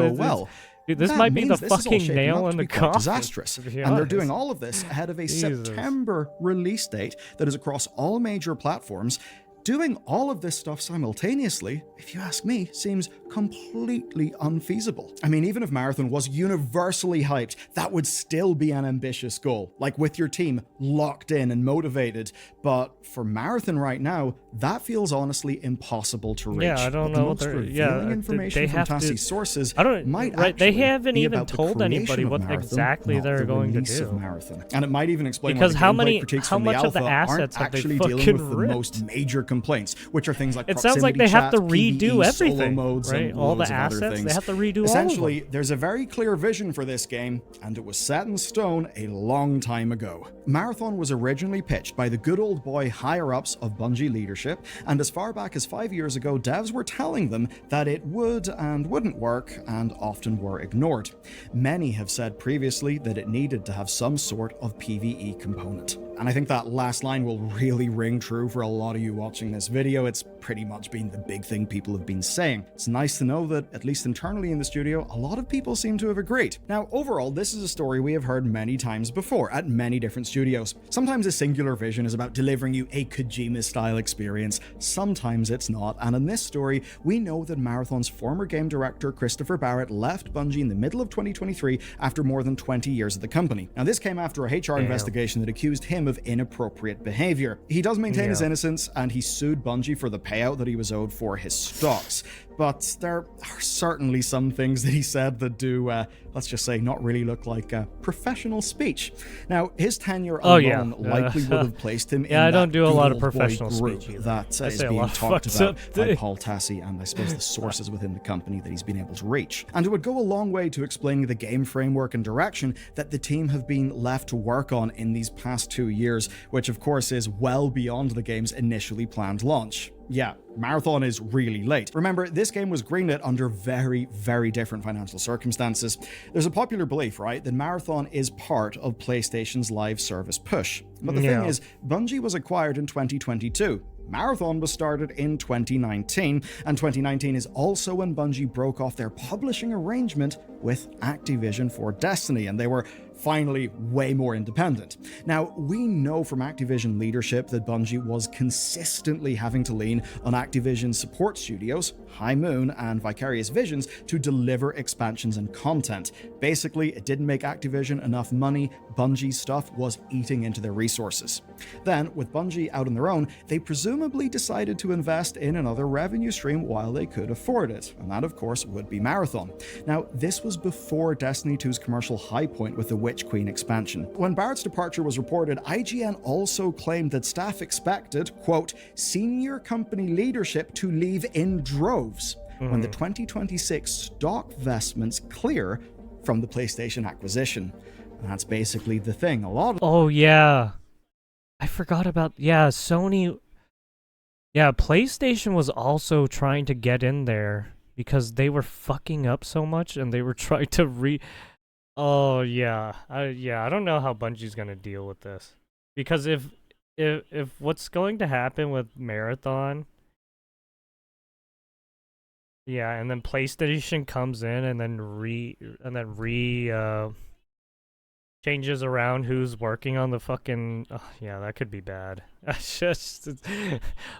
[SPEAKER 2] dude, this might be the fucking nail in the coffin.
[SPEAKER 7] Disastrous, and they're doing all of this ahead of a September release date that is across all major platforms. Doing all of this stuff simultaneously, if you ask me, seems completely unfeasible. I mean, even if Marathon was universally hyped, that would still be an ambitious goal, like with your team locked in and motivated. But for Marathon right now, that feels honestly impossible to reach.
[SPEAKER 2] Yeah, I don't know what they're... Yeah,
[SPEAKER 7] information from Tassie's sources might
[SPEAKER 2] they haven't even told anybody what exactly they're going to do.
[SPEAKER 7] Marathon. And it might even explain
[SPEAKER 2] because
[SPEAKER 7] why the critiques from the alpha aren't actually dealing with the most major complaints, which are things like
[SPEAKER 2] it sounds like they have to redo everything,
[SPEAKER 7] solo modes,
[SPEAKER 2] right?
[SPEAKER 7] and
[SPEAKER 2] All the
[SPEAKER 7] loads of other
[SPEAKER 2] assets,
[SPEAKER 7] things.
[SPEAKER 2] they have to redo
[SPEAKER 7] Essentially,
[SPEAKER 2] all of them.
[SPEAKER 7] there's a very clear vision for this game, and it was set in stone a long time ago. Marathon was originally pitched by the good old boy higher-ups of Bungie leadership, and as far back as 5 years ago, devs were telling them that it would and wouldn't work, and often were ignored. Many have said previously that it needed to have some sort of PvE component. And I think that last line will really ring true for a lot of you watching this video. It's pretty much been the big thing people have been saying. It's nice to know that, at least internally in the studio, a lot of people seem to have agreed. Now, overall, this is a story we have heard many times before at many different studios. Sometimes a singular vision is about delivering you a Kojima-style experience. Sometimes it's not. And in this story, we know that Marathon's former game director, Christopher Barrett, left Bungie in the middle of 2023 after more than 20 years at the company. Now, this came after a HR investigation that accused him of inappropriate behavior. He does maintain his innocence, and he sued Bungie for the payout that he was owed for his stocks. But there are certainly some things that he said that do, let's just say, not really look like professional speech. Now, his tenure alone likely would have placed him in
[SPEAKER 2] I don't do a lot of
[SPEAKER 7] good old boy
[SPEAKER 2] professional
[SPEAKER 7] group
[SPEAKER 2] speech either.
[SPEAKER 7] that is being talked about by Paul Tassi and I suppose the sources within the company that he's been able to reach. And it would go a long way to explaining the game framework and direction that the team have been left to work on in these past 2 years, which of course is well beyond the game's initially planned launch. Yeah, Marathon is really late. Remember, this game was greenlit under very, very different financial circumstances. There's a popular belief, right, that Marathon is part of PlayStation's live service push. But the thing is, Bungie was acquired in 2022. Marathon was started in 2019, and 2019 is also when Bungie broke off their publishing arrangement with Activision for Destiny, and they were finally way more independent. Now, we know from Activision leadership that Bungie was consistently having to lean on Activision support studios, High Moon and Vicarious Visions, to deliver expansions and content. Basically, it didn't make Activision enough money. Bungie's stuff was eating into their resources. Then, with Bungie out on their own, they presumably decided to invest in another revenue stream while they could afford it, and that, of course, would be Marathon. Now, this was before Destiny 2's commercial high point with the Witch Queen expansion. When Barrett's departure was reported, IGN also claimed that staff expected, quote, senior company leadership to leave in droves when the 2026 stock vestments clear from the PlayStation acquisition. And that's basically the thing. A lot of...
[SPEAKER 2] Oh, yeah. I forgot about... Yeah, Sony... Yeah, PlayStation was also trying to get in there because they were fucking up so much and they were trying to Oh, yeah. I don't know how Bungie's gonna deal with this. Because if what's going to happen with Marathon Yeah, and then PlayStation comes in and then changes around who's working on the fucking. Oh, yeah, that could be bad. It's just,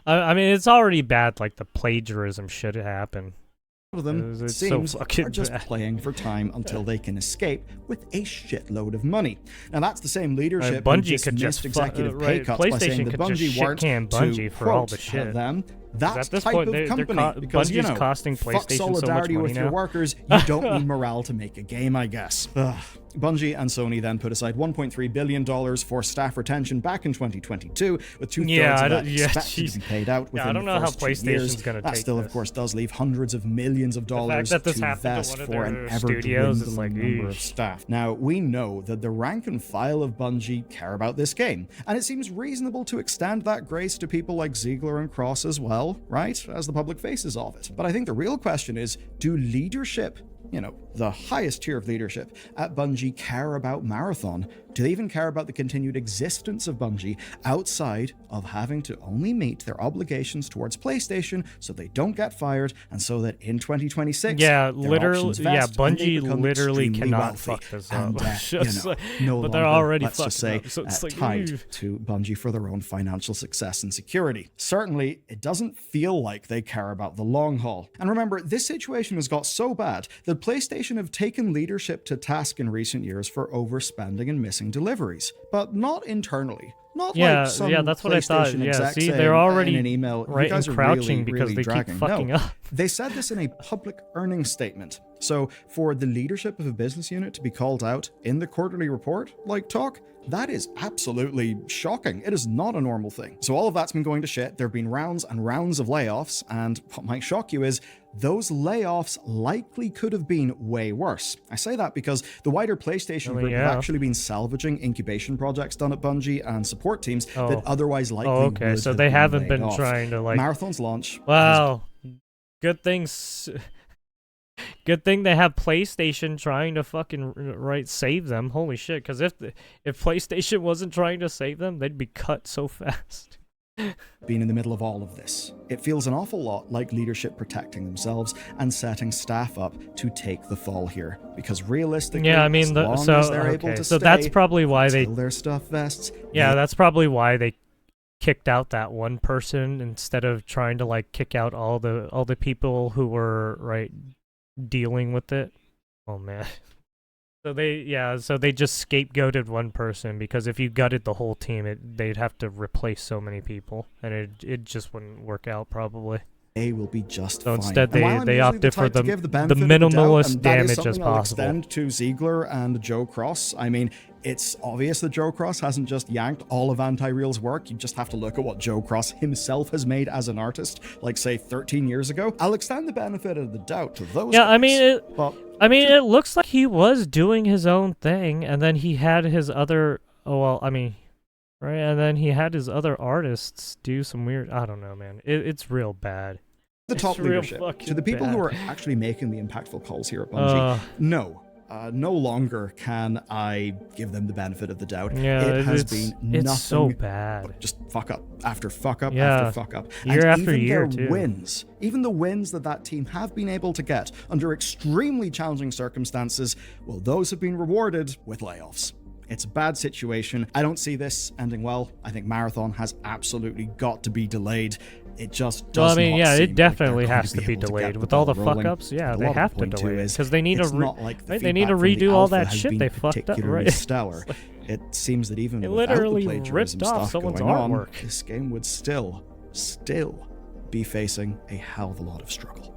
[SPEAKER 2] I mean, it's already bad. Like the plagiarism should happen.
[SPEAKER 7] Of them,
[SPEAKER 2] It's
[SPEAKER 7] seems,
[SPEAKER 2] so fucking
[SPEAKER 7] are just
[SPEAKER 2] bad.
[SPEAKER 7] playing for time until they can escape with a shitload of money. Now that's the same leadership who
[SPEAKER 2] Bungie could
[SPEAKER 7] dismissed
[SPEAKER 2] just
[SPEAKER 7] executive pay
[SPEAKER 2] right,
[SPEAKER 7] cuts by saying
[SPEAKER 2] PlayStation
[SPEAKER 7] that
[SPEAKER 2] could just
[SPEAKER 7] Bungie weren't
[SPEAKER 2] shit-can Bungie
[SPEAKER 7] to,
[SPEAKER 2] for all
[SPEAKER 7] quote,
[SPEAKER 2] the shit.
[SPEAKER 7] them. That
[SPEAKER 2] At this
[SPEAKER 7] type
[SPEAKER 2] point,
[SPEAKER 7] of
[SPEAKER 2] they're
[SPEAKER 7] company, because you
[SPEAKER 2] Bungie's
[SPEAKER 7] know,
[SPEAKER 2] costing
[SPEAKER 7] fuck
[SPEAKER 2] PlayStation so much
[SPEAKER 7] solidarity
[SPEAKER 2] money
[SPEAKER 7] with your
[SPEAKER 2] now.
[SPEAKER 7] workers. You don't need morale to make a game, I guess. Ugh. Bungie and Sony then put aside $1.3 billion for staff retention back in 2022, with two-thirds of that expected to be paid out within
[SPEAKER 2] I don't know
[SPEAKER 7] the
[SPEAKER 2] how
[SPEAKER 7] first 2 years.
[SPEAKER 2] PlayStation's gonna
[SPEAKER 7] That
[SPEAKER 2] take
[SPEAKER 7] still, of
[SPEAKER 2] this.
[SPEAKER 7] course, does leave hundreds of millions of dollars
[SPEAKER 2] that this
[SPEAKER 7] to
[SPEAKER 2] happened to
[SPEAKER 7] invest
[SPEAKER 2] one of
[SPEAKER 7] for an
[SPEAKER 2] their
[SPEAKER 7] ever
[SPEAKER 2] studios is
[SPEAKER 7] dwindling
[SPEAKER 2] like,
[SPEAKER 7] number of
[SPEAKER 2] eesh.
[SPEAKER 7] staff. Now, we know that the rank and file of Bungie care about this game, and it seems reasonable to extend that grace to people like Ziegler and Cross as well, right, as the public faces of it. But I think the real question is, do leadership, you know, the highest tier of leadership at Bungie, care about Marathon? Do they even care about the continued existence of Bungie outside of having to only meet their obligations towards PlayStation so they don't get fired, and so that in 2026,
[SPEAKER 2] Yeah,
[SPEAKER 7] their
[SPEAKER 2] literally.
[SPEAKER 7] options
[SPEAKER 2] Yeah,
[SPEAKER 7] vest and they
[SPEAKER 2] Bungie
[SPEAKER 7] become
[SPEAKER 2] literally
[SPEAKER 7] extremely
[SPEAKER 2] cannot
[SPEAKER 7] wealthy
[SPEAKER 2] fuck this
[SPEAKER 7] and,
[SPEAKER 2] up. It's
[SPEAKER 7] you
[SPEAKER 2] just
[SPEAKER 7] know,
[SPEAKER 2] like-
[SPEAKER 7] no
[SPEAKER 2] but they're
[SPEAKER 7] longer,
[SPEAKER 2] already
[SPEAKER 7] let's just say,
[SPEAKER 2] fucking up, so it's like,
[SPEAKER 7] tied
[SPEAKER 2] ew.
[SPEAKER 7] to Bungie for their own financial success and security. Certainly, it doesn't feel like they care about the long haul. And remember, this situation has got so bad that PlayStation have taken leadership to task in recent years for overspending and missing deliveries, but not internally. Not
[SPEAKER 2] Yeah,
[SPEAKER 7] like some
[SPEAKER 2] yeah, that's what I thought.
[SPEAKER 7] PlayStation
[SPEAKER 2] Yeah,
[SPEAKER 7] exec
[SPEAKER 2] see,
[SPEAKER 7] saying
[SPEAKER 2] they're already
[SPEAKER 7] in an email,
[SPEAKER 2] right
[SPEAKER 7] you guys
[SPEAKER 2] and
[SPEAKER 7] are
[SPEAKER 2] crouching
[SPEAKER 7] really,
[SPEAKER 2] because
[SPEAKER 7] really
[SPEAKER 2] they keep
[SPEAKER 7] dragging.
[SPEAKER 2] fucking
[SPEAKER 7] No.
[SPEAKER 2] up.
[SPEAKER 7] They said this in a public earnings statement. So for the leadership of a business unit to be called out in the quarterly report, like talk, that is absolutely shocking. It is not a normal thing. So all of that's been going to shit. There have been rounds and rounds of layoffs, and what might shock you is those layoffs likely could have been way worse. I say that because the wider PlayStation group have actually been salvaging incubation projects done at Bungie and support teams that otherwise likely
[SPEAKER 2] okay,
[SPEAKER 7] would
[SPEAKER 2] so
[SPEAKER 7] have
[SPEAKER 2] they
[SPEAKER 7] been
[SPEAKER 2] haven't
[SPEAKER 7] laid
[SPEAKER 2] been
[SPEAKER 7] off.
[SPEAKER 2] trying to like
[SPEAKER 7] Marathon's launch.
[SPEAKER 2] Wow, good things. Good thing they have PlayStation trying to fucking save them. Holy shit! Because if PlayStation wasn't trying to save them, they'd be cut so fast.
[SPEAKER 7] Been in the middle of all of this. It feels an awful lot like leadership protecting themselves and setting staff up to take the fall here. Because realistically,
[SPEAKER 2] Yeah, I mean,
[SPEAKER 7] as long as they're able to
[SPEAKER 2] so
[SPEAKER 7] stay
[SPEAKER 2] that's probably why they
[SPEAKER 7] until their stuff vests.
[SPEAKER 2] Yeah, that's probably why they kicked out that one person instead of trying to like kick out all the people who were dealing with it. Oh man. So they just scapegoated one person, because if you gutted the whole team, they'd have to replace so many people, and it just wouldn't work out probably.
[SPEAKER 7] They will be just
[SPEAKER 2] so
[SPEAKER 7] fine.
[SPEAKER 2] instead
[SPEAKER 7] And while I'm
[SPEAKER 2] they
[SPEAKER 7] usually
[SPEAKER 2] opted for
[SPEAKER 7] type to
[SPEAKER 2] the
[SPEAKER 7] give benefit of the
[SPEAKER 2] minimalist
[SPEAKER 7] doubt, and that is
[SPEAKER 2] damage as
[SPEAKER 7] something I'll
[SPEAKER 2] possible.
[SPEAKER 7] extend to Ziegler and Joe Cross. I mean, it's obvious that Joe Cross hasn't just yanked all of Anti-Real's work. You just have to look at what Joe Cross himself has made as an artist, like say 13 years ago. I'll extend the benefit of the doubt to those
[SPEAKER 2] Yeah,
[SPEAKER 7] guys,
[SPEAKER 2] I mean, it looks like he was doing his own thing, and then he had his other. And then he had his other artists do some weird. I don't know, man. It's real bad.
[SPEAKER 7] the top
[SPEAKER 2] It's real
[SPEAKER 7] leadership,
[SPEAKER 2] fucking
[SPEAKER 7] to the people
[SPEAKER 2] bad.
[SPEAKER 7] who are actually making the impactful calls here at Bungie, no longer can I give them the benefit of the doubt.
[SPEAKER 2] Yeah,
[SPEAKER 7] it has
[SPEAKER 2] it's
[SPEAKER 7] been nothing
[SPEAKER 2] so bad.
[SPEAKER 7] but just fuck up after fuck up
[SPEAKER 2] Yeah,
[SPEAKER 7] after fuck up.
[SPEAKER 2] year
[SPEAKER 7] and
[SPEAKER 2] after
[SPEAKER 7] even
[SPEAKER 2] year,
[SPEAKER 7] their
[SPEAKER 2] too.
[SPEAKER 7] wins, even the wins that team have been able to get under extremely challenging circumstances, well, those have been rewarded with layoffs. It's a bad situation. I don't see this ending well. I think Marathon has absolutely got to be delayed. It just does not seem
[SPEAKER 2] it definitely
[SPEAKER 7] like they're
[SPEAKER 2] has
[SPEAKER 7] going
[SPEAKER 2] to be
[SPEAKER 7] able to
[SPEAKER 2] delayed
[SPEAKER 7] get
[SPEAKER 2] with
[SPEAKER 7] the
[SPEAKER 2] all the
[SPEAKER 7] ball
[SPEAKER 2] fuck
[SPEAKER 7] rolling.
[SPEAKER 2] ups. Yeah,
[SPEAKER 7] And
[SPEAKER 2] they
[SPEAKER 7] what
[SPEAKER 2] have to
[SPEAKER 7] point two
[SPEAKER 2] delay it
[SPEAKER 7] is,
[SPEAKER 2] because they need to
[SPEAKER 7] it's not like the
[SPEAKER 2] they need to
[SPEAKER 7] feedback from the
[SPEAKER 2] redo all
[SPEAKER 7] alpha
[SPEAKER 2] that
[SPEAKER 7] has
[SPEAKER 2] shit
[SPEAKER 7] been
[SPEAKER 2] they fucked up.
[SPEAKER 7] particularly
[SPEAKER 2] Right?
[SPEAKER 7] stellar. It seems that even
[SPEAKER 2] They
[SPEAKER 7] without the
[SPEAKER 2] literally
[SPEAKER 7] plagiarism
[SPEAKER 2] ripped off
[SPEAKER 7] stuff
[SPEAKER 2] someone's
[SPEAKER 7] going on,
[SPEAKER 2] artwork.
[SPEAKER 7] this game would still be facing a hell of a lot of struggle.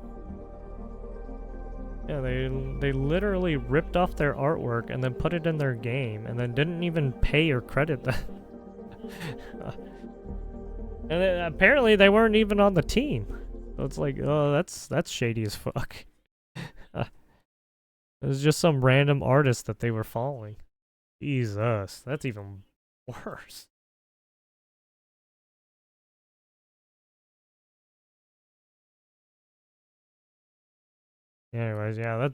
[SPEAKER 2] Yeah, they literally ripped off their artwork and then put it in their game, and then didn't even pay or credit them. And then, apparently they weren't even on the team. So it's like, oh, that's shady as fuck. It was just some random artist that they were following. Jesus, that's even worse. Anyways, yeah,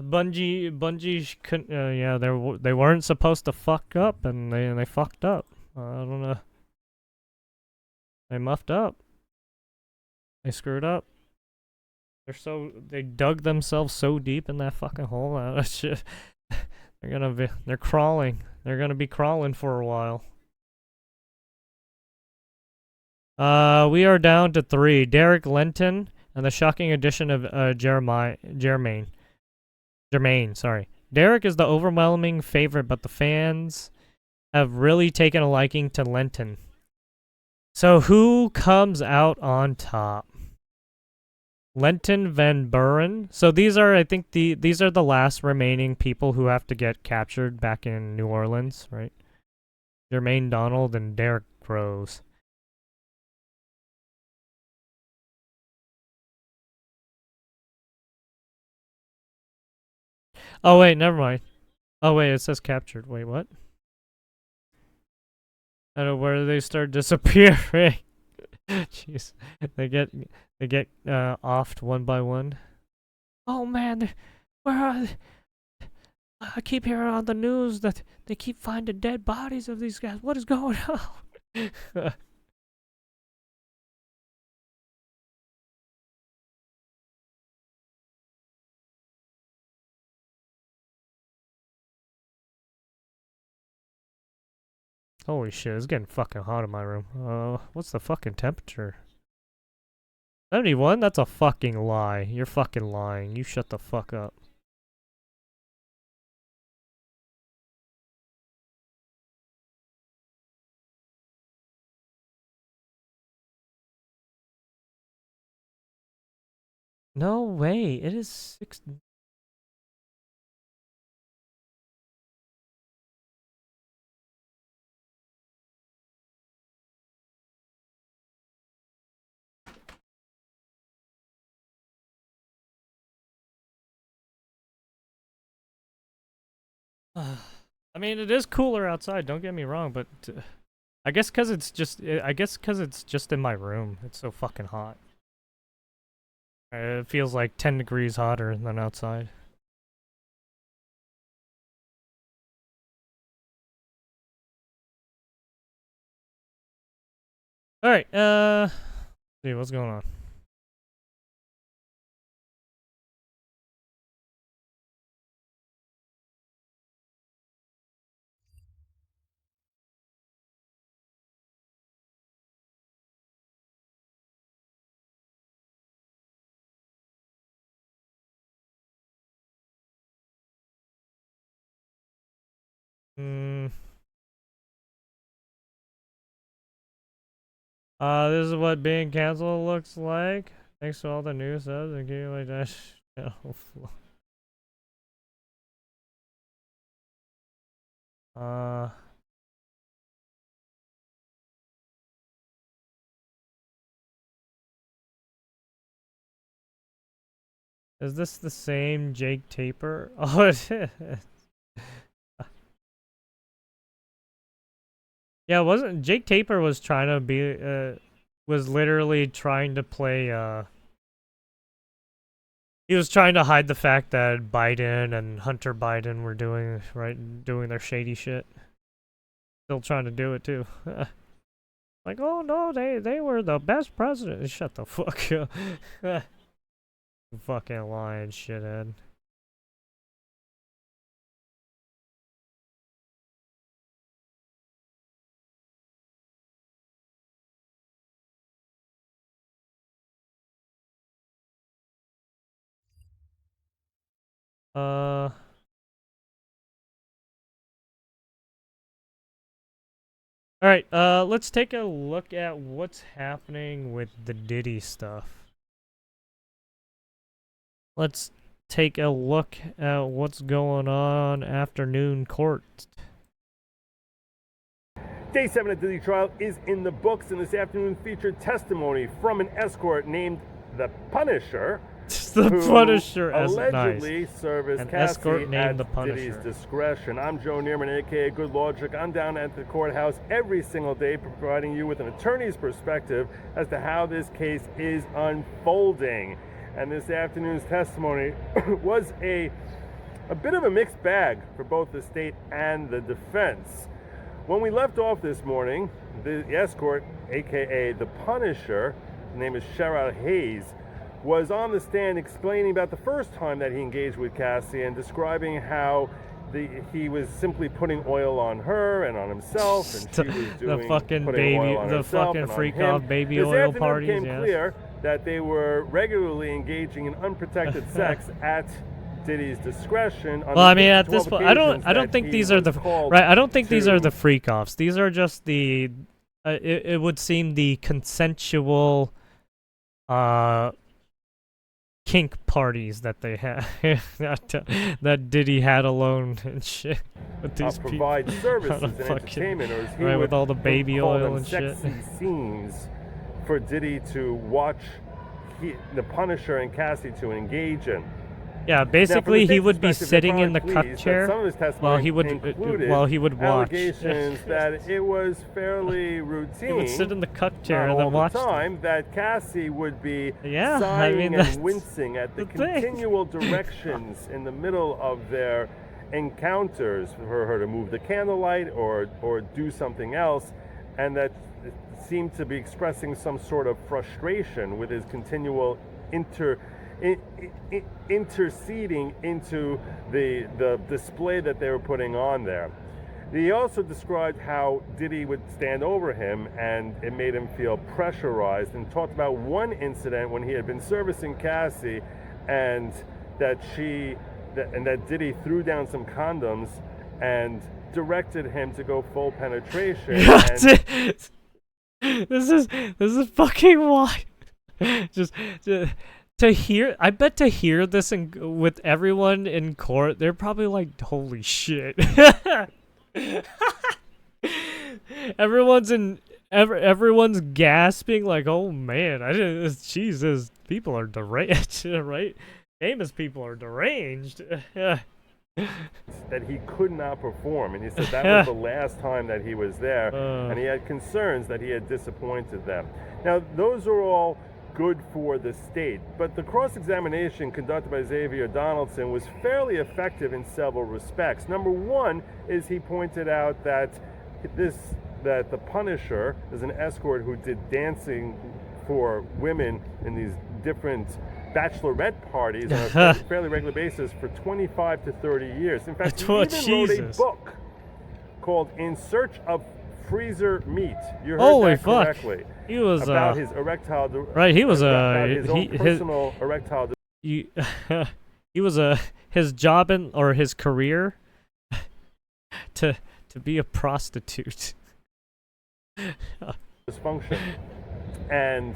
[SPEAKER 2] Bungie couldn't. They weren't supposed to fuck up, and they fucked up. I don't know. They muffed up. They screwed up. They dug themselves so deep in that fucking hole. That shit. They're crawling. They're gonna be crawling for a while. We are down to 3. Derek Lenton and the shocking addition of Jermaine. Sorry. Derek is the overwhelming favorite, but the fans have really taken a liking to Lenton. So who comes out on top? Lenton Van Buren. So these are, I think, these are the last remaining people who have to get captured back in New Orleans, right? Jermaine Donald and Derek Rose. Oh wait, never mind. Oh wait, it says captured. Wait, what? I don't know where they start disappearing. Jeez, they get offed one by one. Oh man, where are they? I keep hearing on the news that they keep finding dead bodies of these guys. What is going on? Holy shit, it's getting fucking hot in my room. What's the fucking temperature? 71? That's a fucking lie. You're fucking lying. You shut the fuck up. No way. It is 6. I mean, it is cooler outside. Don't get me wrong, but I guess because it's just in my room. It's so fucking hot. It feels like 10 degrees hotter than outside. All right. See what's going on. This is what being canceled looks like. Thanks to all the new subs and keep like that. Is this the same Jake Taper? Oh, it is. Yeah, wasn't Jake Taper was trying to be was literally trying to play he was trying to hide the fact that Biden and Hunter Biden were doing their shady shit. Still trying to do it too. Like, oh no, they were the best president. Shut the fuck up. Fucking lying shithead. Alright, let's take a look at what's happening with the Diddy stuff. Let's take a look at what's going on afternoon court.
[SPEAKER 15] Day 7 of the Diddy trial is in the books, and this afternoon featured testimony from an escort named the Punisher.
[SPEAKER 2] The Punisher,
[SPEAKER 15] allegedly
[SPEAKER 2] nice.
[SPEAKER 15] serve as
[SPEAKER 2] An
[SPEAKER 15] Cassie
[SPEAKER 2] escort named
[SPEAKER 15] at
[SPEAKER 2] the Punisher.
[SPEAKER 15] Diddy's discretion. I'm Joe Neerman, aka Good Logic. I'm down at the courthouse every single day, providing you with an attorney's perspective as to how this case is unfolding. And this afternoon's testimony was a bit of a mixed bag for both the state and the defense. When we left off this morning, the escort, aka the Punisher, name is Sherrod Hayes, was on the stand explaining about the first time that he engaged with Cassie and describing how he was simply putting oil on her and on himself, and she was doing
[SPEAKER 2] the fucking
[SPEAKER 15] putting
[SPEAKER 2] baby,
[SPEAKER 15] oil on
[SPEAKER 2] the
[SPEAKER 15] herself
[SPEAKER 2] fucking
[SPEAKER 15] and on
[SPEAKER 2] freak
[SPEAKER 15] him.
[SPEAKER 2] off baby
[SPEAKER 15] This
[SPEAKER 2] oil
[SPEAKER 15] afternoon
[SPEAKER 2] parties.
[SPEAKER 15] Became
[SPEAKER 2] Yes.
[SPEAKER 15] clear that they were regularly engaging in unprotected sex at Diddy's discretion. On
[SPEAKER 2] Well, I
[SPEAKER 15] the
[SPEAKER 2] mean, at this
[SPEAKER 15] 12
[SPEAKER 2] point, I don't
[SPEAKER 15] occasions
[SPEAKER 2] think
[SPEAKER 15] that
[SPEAKER 2] these
[SPEAKER 15] he
[SPEAKER 2] are the
[SPEAKER 15] was called
[SPEAKER 2] right. I don't think these are
[SPEAKER 15] to-
[SPEAKER 2] the freak offs. These are just the. It would seem the consensual, kink parties that they had that Diddy had alone and shit with these
[SPEAKER 15] provide
[SPEAKER 2] people.
[SPEAKER 15] services
[SPEAKER 2] On
[SPEAKER 15] and
[SPEAKER 2] a fucking-
[SPEAKER 15] entertainment, or as he
[SPEAKER 2] right,
[SPEAKER 15] would
[SPEAKER 2] with all the baby
[SPEAKER 15] call
[SPEAKER 2] oil
[SPEAKER 15] them,
[SPEAKER 2] and shit.
[SPEAKER 15] sexy scenes for Diddy to watch, the Punisher and Cassie to engage in.
[SPEAKER 2] Yeah,
[SPEAKER 15] Now, from
[SPEAKER 2] basically
[SPEAKER 15] the
[SPEAKER 2] he
[SPEAKER 15] state's
[SPEAKER 2] would be
[SPEAKER 15] perspective, they're
[SPEAKER 2] sitting in the
[SPEAKER 15] probably
[SPEAKER 2] cup
[SPEAKER 15] pleased that
[SPEAKER 2] chair
[SPEAKER 15] some of his
[SPEAKER 2] while
[SPEAKER 15] testimony
[SPEAKER 2] he would watch.
[SPEAKER 15] allegations that it was fairly routine.
[SPEAKER 2] He would sit in the cup chair
[SPEAKER 15] not
[SPEAKER 2] and then
[SPEAKER 15] all
[SPEAKER 2] watch
[SPEAKER 15] the
[SPEAKER 2] them.
[SPEAKER 15] time that Cassie would be
[SPEAKER 2] Yeah, I
[SPEAKER 15] sighing
[SPEAKER 2] mean, that's
[SPEAKER 15] and wincing at the
[SPEAKER 2] the thing.
[SPEAKER 15] continual directions in the middle of their encounters for her to move the candlelight or do something else, and that seemed to be expressing some sort of frustration with his continual interceding into the display that they were putting on there. He also described how Diddy would stand over him and it made him feel pressurized, and talked about one incident when he had been servicing Cassie and that Diddy threw down some condoms and directed him to go full penetration.
[SPEAKER 2] This is fucking wild. just to hear, I bet to hear this with everyone in court, they're probably like, holy shit. Everyone's gasping like, oh man, Jesus, people are deranged, right? Famous people are deranged.
[SPEAKER 15] That he could not perform, and he said that was the last time that he was there, and he had concerns that he had disappointed them. Now, those are all good for the state, but the cross-examination conducted by Xavier Donaldson was fairly effective in several respects. Number one is he pointed out that the Punisher is an escort who did dancing for women in these different bachelorette parties on a fairly regular basis for 25 to 30 years. In fact, he even wrote a book called In Search of Freezer Meat. You heard
[SPEAKER 2] Holy
[SPEAKER 15] that
[SPEAKER 2] fuck.
[SPEAKER 15] correctly.
[SPEAKER 2] He was
[SPEAKER 15] about his erectile
[SPEAKER 2] right, he was
[SPEAKER 15] his own personal erectile
[SPEAKER 2] he was his job or his career to be a prostitute.
[SPEAKER 15] dysfunction. And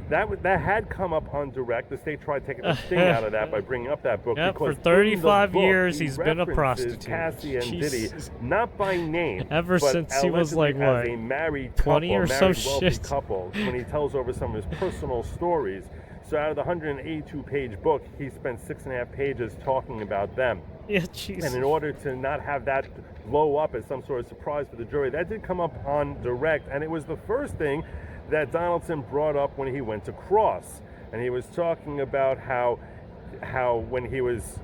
[SPEAKER 15] that had come up on direct. The state tried taking the sting out of that by bringing up that book.
[SPEAKER 2] Yep,
[SPEAKER 15] because
[SPEAKER 2] for 35
[SPEAKER 15] in the book,
[SPEAKER 2] years
[SPEAKER 15] he
[SPEAKER 2] he's been a
[SPEAKER 15] references
[SPEAKER 2] prostitute.
[SPEAKER 15] Cassie and
[SPEAKER 2] Jesus.
[SPEAKER 15] Diddy, not by name,
[SPEAKER 2] Ever
[SPEAKER 15] but
[SPEAKER 2] since he was like,
[SPEAKER 15] allegedly
[SPEAKER 2] what,
[SPEAKER 15] as a married
[SPEAKER 2] 20
[SPEAKER 15] couple,
[SPEAKER 2] or
[SPEAKER 15] married
[SPEAKER 2] some
[SPEAKER 15] wealthy
[SPEAKER 2] shit.
[SPEAKER 15] couple, when he tells over some of his personal stories. So out of the 182-page book, he spent 6.5 pages talking about them.
[SPEAKER 2] Yeah, Jesus.
[SPEAKER 15] And in order to not have that blow up as some sort of surprise for the jury, that did come up on direct, and it was the first thing that Donaldson brought up when he went to cross. And he was talking about how when he was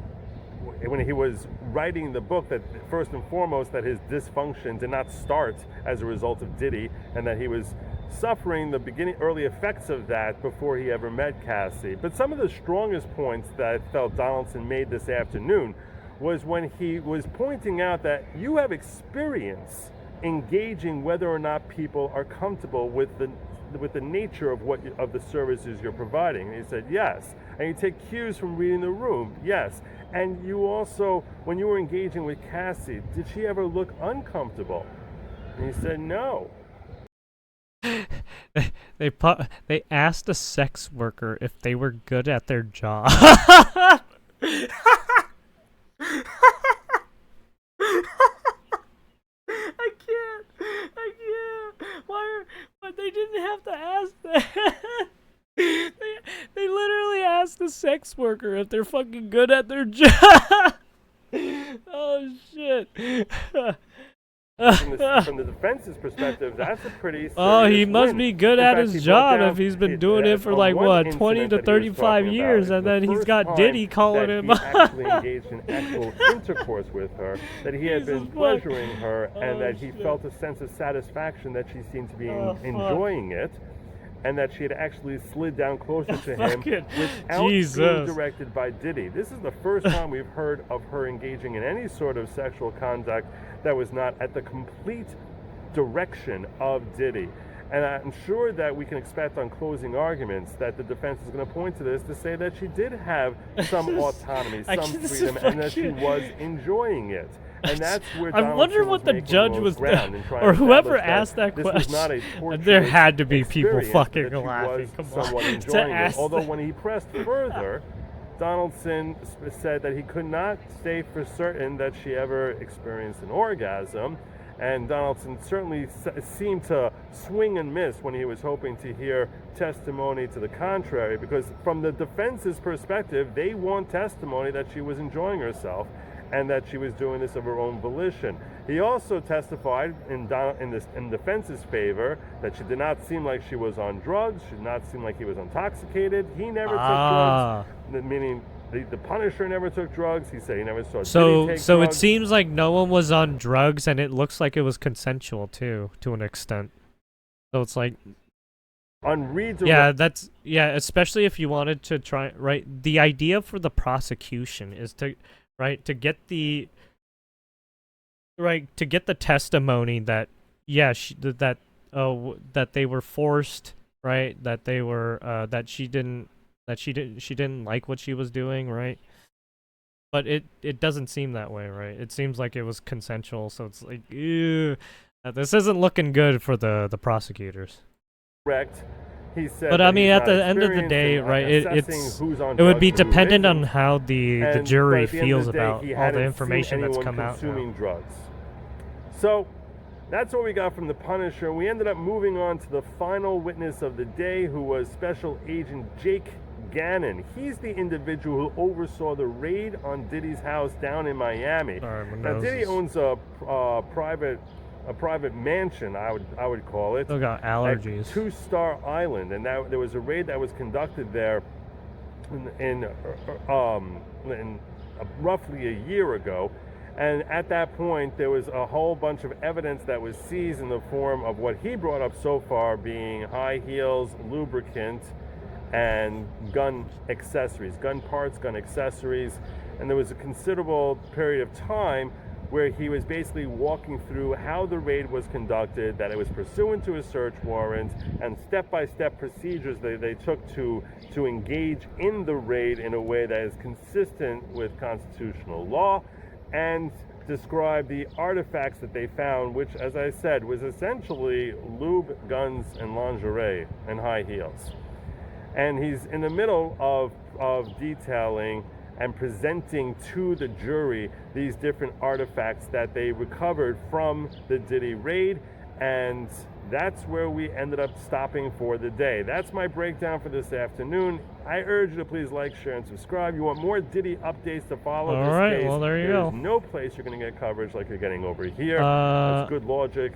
[SPEAKER 15] writing the book, that first and foremost that his dysfunction did not start as a result of Diddy, and that he was suffering the early effects of that before he ever met Cassie. But some of the strongest points that I felt Donaldson made this afternoon was when he was pointing out that you have experience engaging whether or not people are comfortable with the nature of the services you're providing. And he said yes. And you take cues from reading the room. Yes. And you also, when you were engaging with Cassie, did she ever look uncomfortable? And he said no.
[SPEAKER 2] They asked a sex worker if they were good at their job. I can't. Why they didn't have to ask that. They literally asked the sex worker if they're fucking good at their job. Oh shit.
[SPEAKER 15] From the defense's perspective, that's a pretty serious
[SPEAKER 2] Oh, he must
[SPEAKER 15] win.
[SPEAKER 2] be good
[SPEAKER 15] In
[SPEAKER 2] at
[SPEAKER 15] fact,
[SPEAKER 2] his
[SPEAKER 15] he
[SPEAKER 2] job
[SPEAKER 15] brought
[SPEAKER 2] if he's been
[SPEAKER 15] down
[SPEAKER 2] doing it for like,
[SPEAKER 15] one
[SPEAKER 2] what,
[SPEAKER 15] incident
[SPEAKER 2] 20 to
[SPEAKER 15] that he was
[SPEAKER 2] 35
[SPEAKER 15] talking
[SPEAKER 2] years,
[SPEAKER 15] about.
[SPEAKER 2] and then
[SPEAKER 15] The
[SPEAKER 2] he's
[SPEAKER 15] first
[SPEAKER 2] got
[SPEAKER 15] time
[SPEAKER 2] Diddy calling
[SPEAKER 15] that
[SPEAKER 2] him
[SPEAKER 15] he
[SPEAKER 2] up.
[SPEAKER 15] actually engaged in actual intercourse with her, that he had been
[SPEAKER 2] Jesus, fuck.
[SPEAKER 15] pleasuring her, and
[SPEAKER 2] Oh,
[SPEAKER 15] that he
[SPEAKER 2] shit.
[SPEAKER 15] felt a sense of satisfaction that she seemed to be
[SPEAKER 2] Oh, fuck.
[SPEAKER 15] enjoying it. and that she had actually slid down closer to him
[SPEAKER 2] Fucking
[SPEAKER 15] without
[SPEAKER 2] Jesus.
[SPEAKER 15] being directed by Diddy. This is the first time we've heard of her engaging in any sort of sexual conduct that was not at the complete direction of Diddy. And I'm sure that we can expect on closing arguments that the defense is going to point to this to say that she did have some autonomy, some freedom, and that she was enjoying it. And that's where
[SPEAKER 2] I wonder what the judge was doing, or whoever asked that question. There had to be people fucking laughing. Come on. To ask
[SPEAKER 15] Although when he pressed further, Donaldson said that he could not say for certain that she ever experienced an orgasm. And Donaldson certainly seemed to swing and miss when he was hoping to hear testimony to the contrary, because from the defense's perspective, they want testimony that she was enjoying herself and that she was doing this of her own volition. He also testified in defense's favor that she did not seem like she was on drugs, she did not seem like he was intoxicated. He never took drugs, meaning the Punisher never took drugs. He said he never saw Diddy take
[SPEAKER 2] So
[SPEAKER 15] drugs.
[SPEAKER 2] it seems like no one was on drugs, and it looks like it was consensual too, to an extent. So it's like,
[SPEAKER 15] on redirect.
[SPEAKER 2] Yeah, especially if you wanted to try, right? The idea for the prosecution is to get the testimony that that they were forced, right? That they were that she didn't like what she was doing, right? But it doesn't seem that way, right? It seems like it was consensual, so it's like, ew, this isn't looking good for the prosecutors.
[SPEAKER 15] Correct. He said,
[SPEAKER 2] but I mean, at the end of the day, right? It would be dependent on how the jury feels about all the information that's come out.
[SPEAKER 15] Consuming drugs. So that's what we got from the Punisher. We ended up moving on to the final witness of the day, who was Special Agent Jake Gannon. He's the individual who oversaw the raid on Diddy's house down in Miami. Now, Diddy owns a private mansion, I would call it.
[SPEAKER 2] Still got allergies.
[SPEAKER 15] At Two-Star Island, and there was a raid that was conducted there in roughly a year ago. And at that point, there was a whole bunch of evidence that was seized in the form of what he brought up so far being high heels, lubricant, and gun accessories, gun parts, gun accessories. And there was a considerable period of time where he was basically walking through how the raid was conducted, that it was pursuant to a search warrant, and step-by-step procedures they took to engage in the raid in a way that is consistent with constitutional law, and describe the artifacts that they found, which, as I said, was essentially lube, guns, and lingerie, and high heels. And he's in the middle of detailing and presenting to the jury these different artifacts that they recovered from the Diddy raid, and that's where we ended up stopping for the day. That's my breakdown for this afternoon. I urge you to please like, share, and subscribe. You want more Diddy updates to follow
[SPEAKER 2] All
[SPEAKER 15] this
[SPEAKER 2] right,
[SPEAKER 15] case.
[SPEAKER 2] well, there you go.
[SPEAKER 15] There's no place you're going to get coverage like you're getting over here. That's good logic.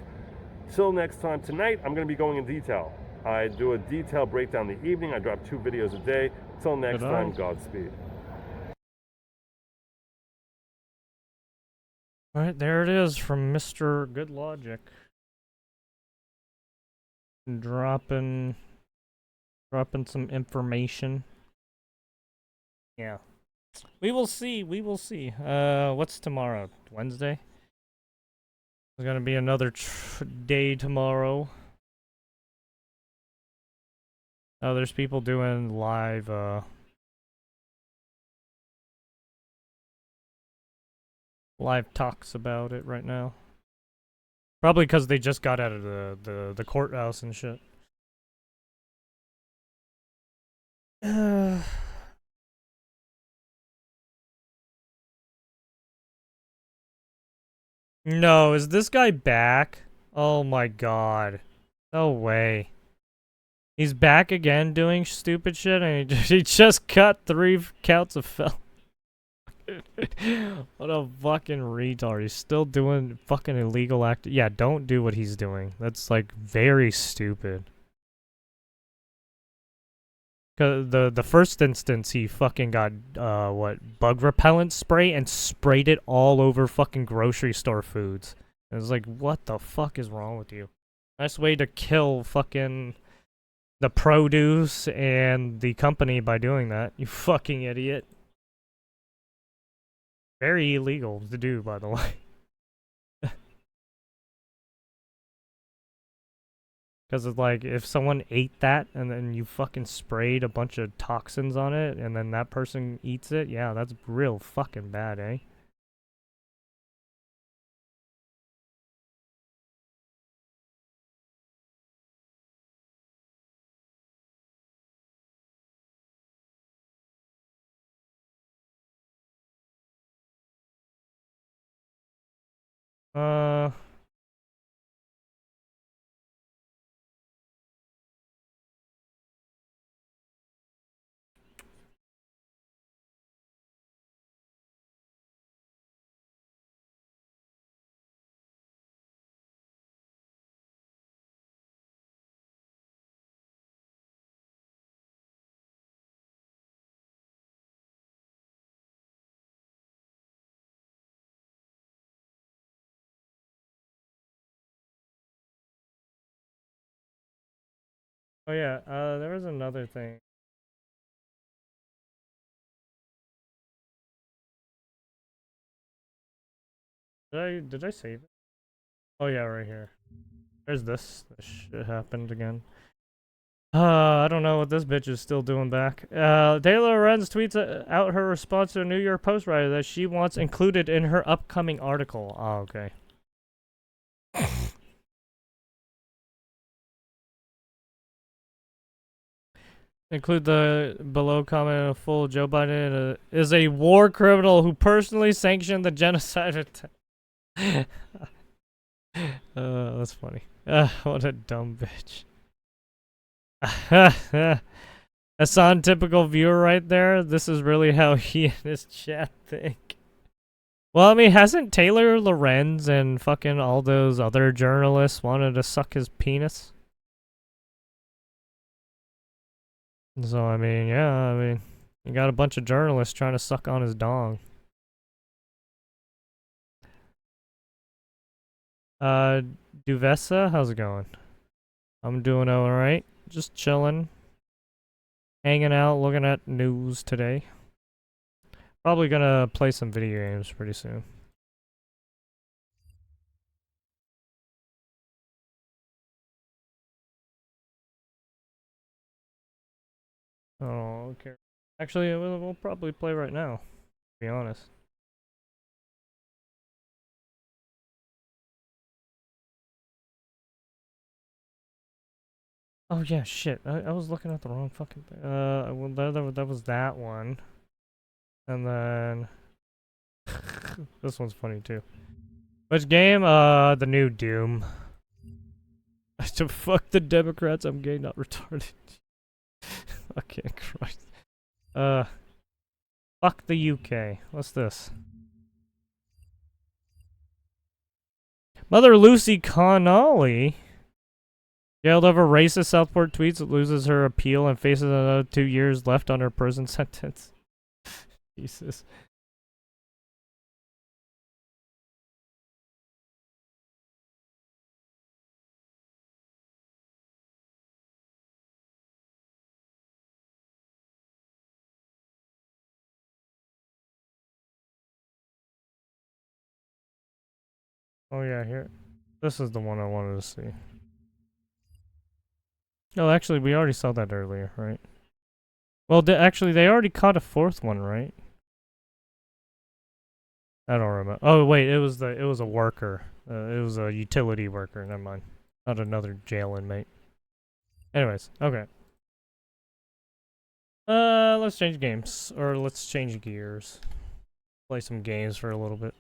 [SPEAKER 15] Till next time, tonight I'm going to be going in detail. I do a detailed breakdown in the evening. I drop 2 videos a day. Till next time, Godspeed.
[SPEAKER 2] All right, there it is from Mr. Good Logic. Dropping some information. Yeah. We will see. What's tomorrow? Wednesday? There's gonna be another day tomorrow. Oh, there's people doing live, live talks about it right now. Probably because they just got out of the courthouse and shit. No, is this guy back? Oh my god. No way. He's back again doing stupid shit, and he just cut 3 counts of felony. What a fucking retard. He's still doing fucking illegal act. Yeah, don't do what he's doing. That's like very stupid. Cause the first instance he fucking got bug repellent spray and sprayed it all over fucking grocery store foods. It was like, what the fuck is wrong with you? Nice way to kill fucking the produce and the company by doing that. You fucking idiot. Very illegal to do, by the way. Because it's like, if someone ate that and then you fucking sprayed a bunch of toxins on it and then that person eats it, yeah, that's real fucking bad, eh? Oh yeah, there was another thing. Did I save it? Oh yeah, right here. There's this. This shit happened again. I don't know what this bitch is still doing back. Taylor Lorenz tweets out her response to a New York Post writer that she wants included in her upcoming article. Oh, okay. Include the below comment of full Joe Biden is a war criminal who personally sanctioned the genocide attack. That's funny. What a dumb bitch. That's on typical viewer right there. This is really how he and his chat think. Well, I mean, hasn't Taylor Lorenz and fucking all those other journalists wanted to suck his penis? So, I mean, yeah, I mean, you got a bunch of journalists trying to suck on his dong. Duvessa, how's it going? I'm doing alright. Just chilling. Hanging out, looking at news today. Probably gonna play some video games pretty soon. Oh, okay. Actually, we'll probably play right now, to be honest. Oh yeah, shit. I was looking at the wrong fucking thing. Well, that was that one. And then... this one's funny too. Which game? The new Doom. To fuck the Democrats, I'm gay, not retarded. Fucking Christ. Fuck the UK. What's this? Mother Lucy Connolly, jailed over racist Southport tweets, loses her appeal and faces another 2 years left on her prison sentence. Jesus. Oh yeah, here. This is the one I wanted to see. No, actually, we already saw that earlier, right? Well, actually, they already caught a fourth one, right? I don't remember. Oh wait, it was a worker. It was a utility worker. Never mind. Not another jail inmate. Anyways, okay. Let's change games, or let's change gears. Play some games for a little bit.